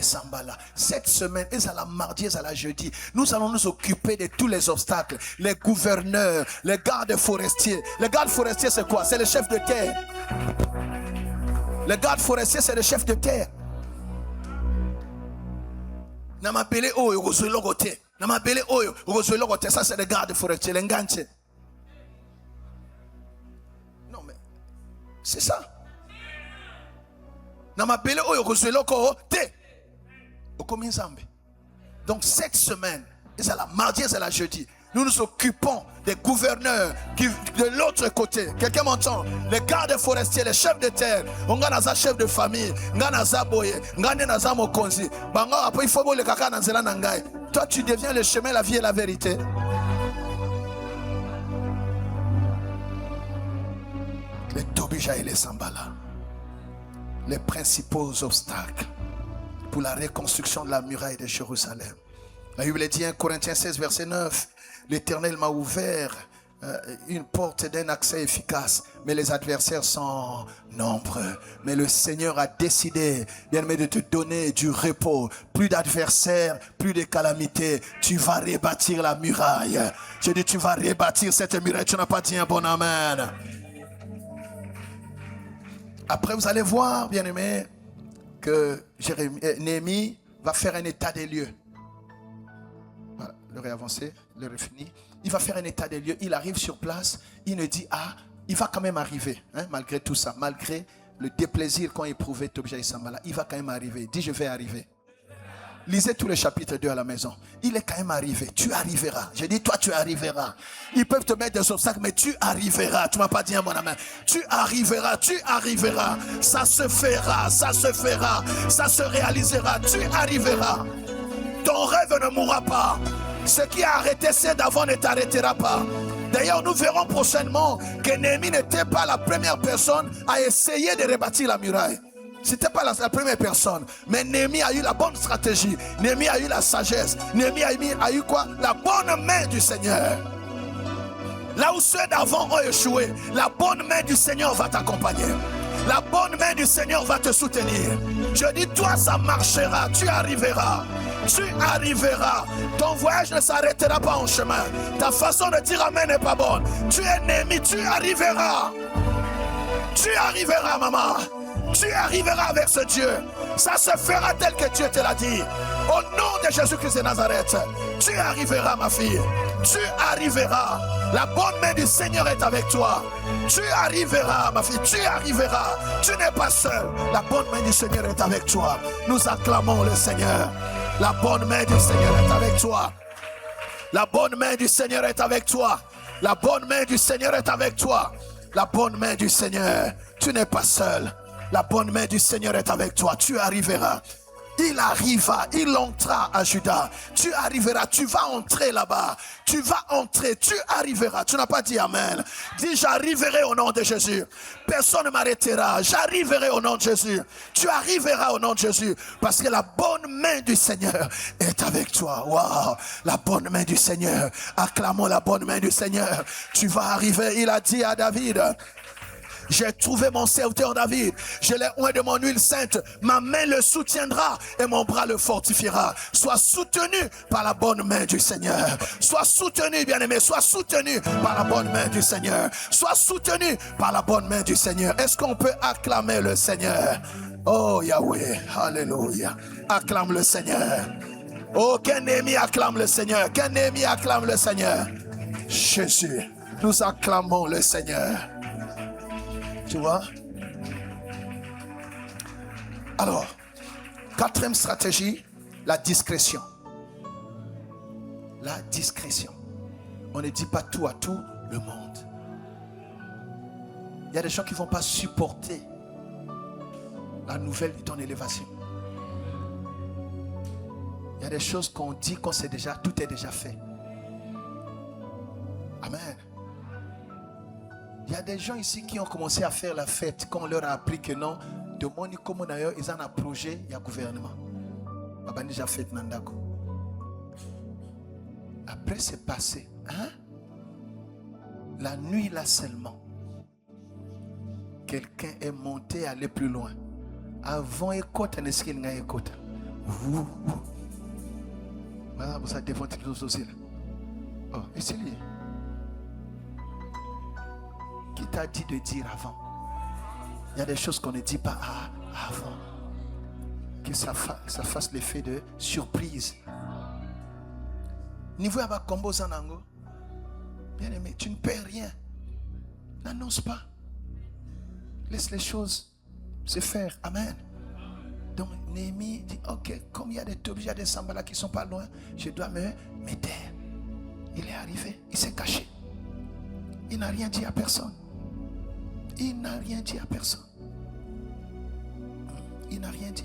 Sambala. Cette semaine, et à la mardi, et à la jeudi, nous allons nous occuper de tous les obstacles. Les gouverneurs, les gardes forestiers. Les gardes forestiers, c'est quoi? C'est le chef de terre. Les gardes forestiers, c'est le chef de terre. Namapele oyo gozoelogote. Namapele oyo gozoelogote. Ça, c'est les gardes forestiers, les nganche. Non, mais c'est ça. Donc cette semaine, c'est la mardi, c'est la jeudi, nous nous occupons des gouverneurs qui, de l'autre côté. Quelqu'un m'entend? Les gardes forestiers, les chefs de terre. On a un chef de famille. On a un boye. On a un mokonzi. Après il faut le kaka dans la nangai. Toi tu deviens le chemin, la vie et la vérité. Les Tobija et les Sambala. Les principaux obstacles pour la reconstruction de la muraille de Jérusalem. La Bible dit 1 Corinthiens 16 verset 9, l'Éternel m'a ouvert une porte d'un accès efficace, mais les adversaires sont nombreux. Mais le Seigneur a décidé, bien aimé, de te donner du repos. Plus d'adversaires, plus de calamités. Tu vas rebâtir la muraille. Je dis tu vas rebâtir cette muraille. Tu n'as pas dit un bon amen. Après, vous allez voir, bien aimé, que Néhémie va faire un état des lieux. Voilà, l'heure est avancée, l'heure est finie. Il va faire un état des lieux. Il arrive sur place. Il ne dit, il va quand même arriver. Hein, malgré tout ça, malgré le déplaisir qu'ont éprouvé Tobija et Sambala, il va quand même arriver. Il dit, je vais arriver. Lisez tous les chapitres 2 à la maison. Il est quand même arrivé. Tu arriveras. J'ai dit, toi, tu arriveras. Ils peuvent te mettre des obstacles, mais tu arriveras. Tu ne m'as pas dit un bon amen. Tu arriveras, tu arriveras. Ça se fera, ça se fera. Ça se réalisera. Tu arriveras. Ton rêve ne mourra pas. Ce qui a arrêté c'est d'avant ne t'arrêtera pas. D'ailleurs, nous verrons prochainement que Néhémie n'était pas la première personne à essayer de rebâtir la muraille. C'était pas la première personne, mais Néhémie a eu la bonne stratégie. Néhémie a eu la sagesse. Néhémie a eu quoi? La bonne main du Seigneur. Là où ceux d'avant ont échoué, la bonne main du Seigneur va t'accompagner. La bonne main du Seigneur va te soutenir. Je dis, toi, ça marchera, tu arriveras. Tu arriveras. Ton voyage ne s'arrêtera pas en chemin. Ta façon de dire amen n'est pas bonne. Tu es Néhémie, tu arriveras. Tu arriveras, maman. Tu arriveras avec ce Dieu. Ça se fera tel que Dieu te l'a dit. Au nom de Jésus-Christ de Nazareth, tu arriveras, ma fille. Tu arriveras. La bonne main du Seigneur est avec toi. Tu arriveras, ma fille. Tu arriveras. Tu n'es pas seul. La bonne main du Seigneur est avec toi. Nous acclamons le Seigneur. La bonne main du Seigneur est avec toi. La bonne main du Seigneur est avec toi. La bonne main du Seigneur est avec toi. La bonne main du Seigneur. Tu n'es pas seul. La bonne main du Seigneur est avec toi. Tu arriveras. Il arriva, il entra à Juda. Tu arriveras, tu vas entrer là-bas. Tu vas entrer, tu arriveras. Tu n'as pas dit amen. Dis, j'arriverai au nom de Jésus. Personne ne m'arrêtera. J'arriverai au nom de Jésus. Tu arriveras au nom de Jésus. Parce que la bonne main du Seigneur est avec toi. Waouh, la bonne main du Seigneur. Acclamons la bonne main du Seigneur. Tu vas arriver. Il a dit à David, j'ai trouvé mon serviteur David, je l'ai oint de mon huile sainte, ma main le soutiendra et mon bras le fortifiera. Sois soutenu par la bonne main du Seigneur. Sois soutenu, bien-aimé, sois soutenu par la bonne main du Seigneur. Sois soutenu par la bonne main du Seigneur. Est-ce qu'on peut acclamer le Seigneur? Oh Yahweh, alléluia. Acclame le Seigneur. Oh, qu'Néhémie acclame le Seigneur. Qu'Néhémie acclame le Seigneur. Jésus, nous acclamons le Seigneur. Tu vois? Alors, quatrième stratégie, la discrétion. La discrétion. On ne dit pas tout à tout le monde. Il y a des gens qui ne vont pas supporter la nouvelle de ton élévation. Il y a des choses qu'on dit qu'on sait déjà, tout est déjà fait. Amen. Il y a des gens ici qui ont commencé à faire la fête quand on leur a appris que non, de mon comme d'ailleurs, ils ont un projet, il y a gouvernement. Déjà fait Nandako. Après c'est passé. Hein? La nuit là seulement, quelqu'un est monté à aller plus loin. Avant écoute, n'est-ce qu'il n'a écoute. Voilà, vous avez défendu tous aussi. Oh, et c'est lui. Qui t'a dit de dire avant? Il y a des choses qu'on ne dit pas avant. Que ça fasse l'effet de surprise. Niveau à combo zanango. Bien aimé, tu ne perds rien. N'annonce pas. Laisse les choses se faire. Amen. Donc Néhémie dit, ok, comme il y a des objets, des sambala qui ne sont pas loin, je dois me taire. Il est arrivé, il s'est caché. Il n'a rien dit à personne. Il n'a rien dit à personne. Il n'a rien dit.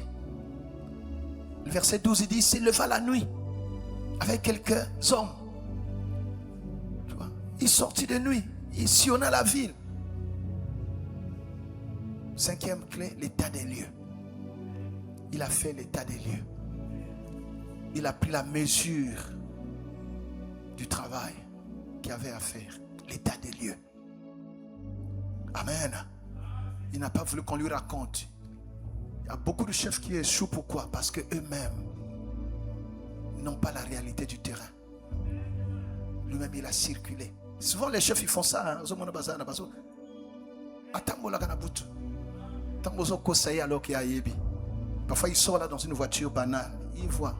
Le verset 12, il dit, il s'est levé la nuit avec quelques hommes. Tu vois? Il sortit de nuit. Il sillonna la ville. Cinquième clé, l'état des lieux. Il a fait l'état des lieux. Il a pris la mesure du travail qu'il avait à faire. L'état des lieux. Amen. Il n'a pas voulu qu'on lui raconte. Il y a beaucoup de chefs qui échouent. Pourquoi? Parce qu'eux-mêmes n'ont pas la réalité du terrain. Lui-même, il a circulé. Souvent, les chefs, ils font ça. Parfois, il sort là dans une voiture banale. Il voit.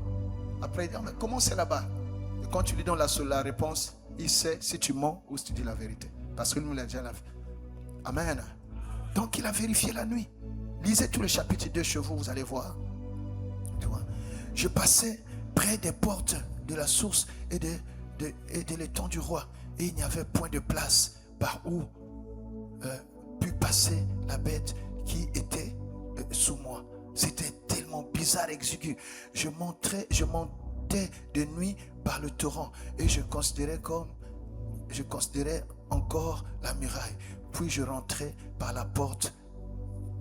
Après, il dit, comment c'est là-bas? Et quand tu lui donnes la réponse, il sait si tu mens ou si tu dis la vérité. Parce que nous, l'a déjà fait. Amen. Donc, il a vérifié la nuit. Lisez tout le chapitre 2 chez vous, vous allez voir. Tu vois? Je passais près des portes de la source et de l'étang du roi. Et il n'y avait point de place par où put passer la bête qui était sous moi. C'était tellement bizarre, exigu. Je montais de nuit par le torrent et je considérais encore la muraille. Puis je rentrais par la porte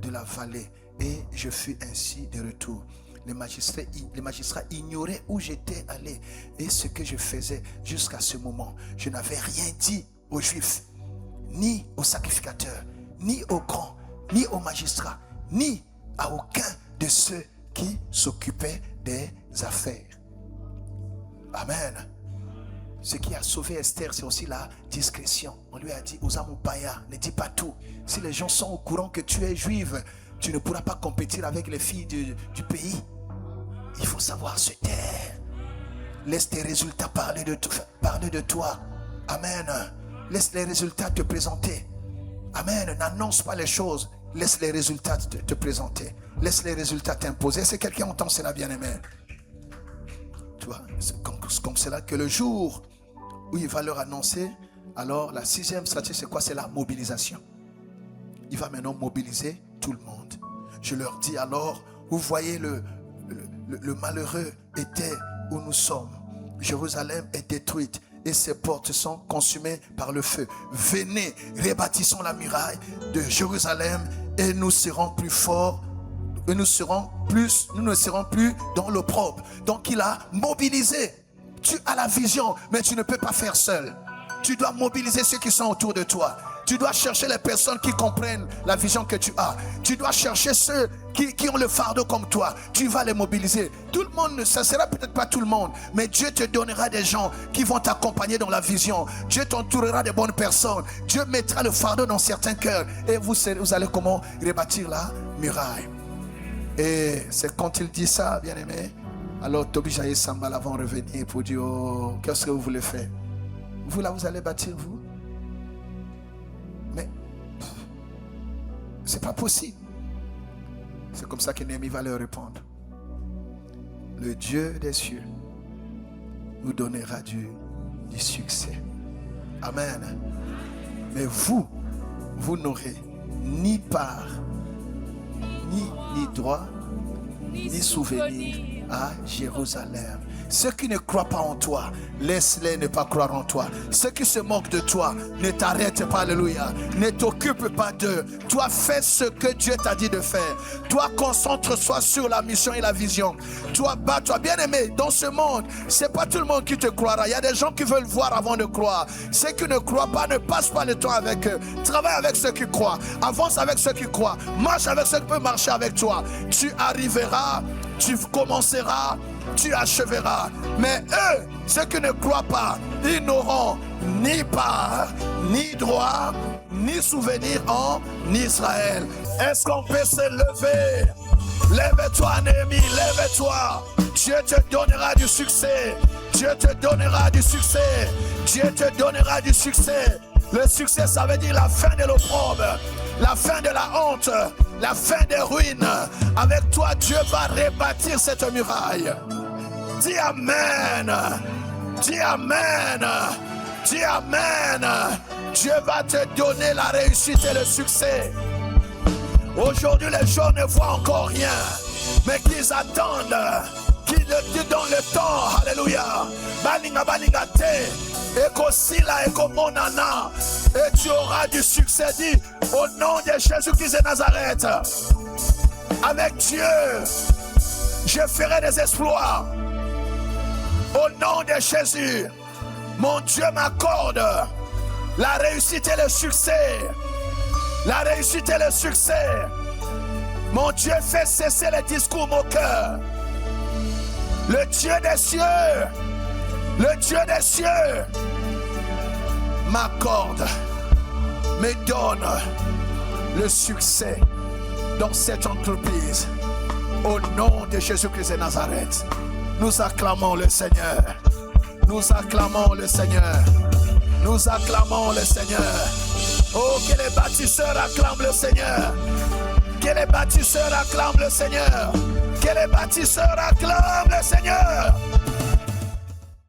de la vallée et je fus ainsi de retour. Les magistrats ignoraient où j'étais allé et ce que je faisais jusqu'à ce moment. Je n'avais rien dit aux Juifs, ni aux sacrificateurs, ni aux grands, ni aux magistrats, ni à aucun de ceux qui s'occupaient des affaires. Amen. Ce qui a sauvé Esther, c'est aussi la discrétion. On lui a dit, Osamupaya, ne dis pas tout. Si les gens sont au courant que tu es juive, tu ne pourras pas compétir avec les filles du pays. Il faut savoir se taire. Laisse tes résultats parler de toi. Amen. Laisse les résultats te présenter. Amen. N'annonce pas les choses. Laisse les résultats te présenter. Laisse les résultats t'imposer. Est-ce que quelqu'un entend cela, bien-aimé? Tu vois, c'est comme cela que le jour où il va leur annoncer, alors la 6e stratégie, c'est quoi? C'est la mobilisation. Il va maintenant mobiliser tout le monde. Je leur dis alors, vous voyez le malheureux était où nous sommes. Jérusalem est détruite et ses portes sont consumées par le feu. Venez, rebâtissons la muraille de Jérusalem et nous serons plus forts. Et nous ne serons plus dans l'opprobre. Donc il a mobilisé. Tu as la vision, mais tu ne peux pas faire seul. Tu dois mobiliser ceux qui sont autour de toi. Tu dois chercher les personnes qui comprennent la vision que tu as. Tu dois chercher ceux qui ont le fardeau comme toi. Tu vas les mobiliser. Tout le monde, ça ne sera peut-être pas tout le monde, mais Dieu te donnera des gens qui vont t'accompagner dans la vision. Dieu t'entourera de bonnes personnes. Dieu mettra le fardeau dans certains cœurs. Et vous allez comment rebâtir la muraille. Et c'est quand il dit ça, bien aimé, alors Tobi Jaye Sambala vont revenir pour dire, oh, qu'est-ce que vous voulez faire? Vous là, vous allez bâtir, vous? Mais c'est pas possible. C'est comme ça que Néhémie va leur répondre. Le Dieu des cieux nous donnera du succès. Amen. Mais vous n'aurez ni part, ni droit, ni souvenir à Jérusalem. Ceux qui ne croient pas en toi, laisse-les ne pas croire en toi. Ceux qui se moquent de toi, ne t'arrête pas, alléluia. Ne t'occupe pas d'eux. Toi, fais ce que Dieu t'a dit de faire. Toi, concentre-toi sur la mission et la vision. Toi, bats-toi. Bien-aimé, dans ce monde, c'est pas tout le monde qui te croira. Il y a des gens qui veulent voir avant de croire. Ceux qui ne croient pas, ne passe pas le temps avec eux. Travaille avec ceux qui croient. Avance avec ceux qui croient. Marche avec ceux qui peuvent marcher avec toi. Tu arriveras, tu commenceras, tu achèveras. Mais eux, ceux qui ne croient pas, ils n'auront ni part, ni droit, ni souvenir en Israël. Est-ce qu'on peut se lever? Lève-toi, Néhémie, lève-toi. Dieu te donnera du succès. Dieu te donnera du succès. Dieu te donnera du succès. Le succès, ça veut dire la fin de l'opprobre, la fin de la honte, la fin des ruines. Avec toi, Dieu va rebâtir cette muraille. Dis Amen. Dis Amen. Dis Amen. Dieu va te donner la réussite et le succès. Aujourd'hui, les gens ne voient encore rien, mais qu'ils attendent, qu'ils te donnent le temps. Alléluia. Balinga balinga te. Ekosila ekomonana. Et tu auras du succès. Dis au nom de Jésus-Christ de Nazareth. Avec Dieu, je ferai des exploits. Au nom de Jésus, mon Dieu m'accorde la réussite et le succès. La réussite et le succès. Mon Dieu fait cesser les discours moqueurs. Le Dieu des cieux, le Dieu des cieux m'accorde, me donne le succès dans cette entreprise. Au nom de Jésus-Christ de Nazareth. Nous acclamons le Seigneur. Nous acclamons le Seigneur. Nous acclamons le Seigneur. Oh, que les bâtisseurs acclament le Seigneur. Que les bâtisseurs acclament le Seigneur. Que les bâtisseurs acclament le Seigneur.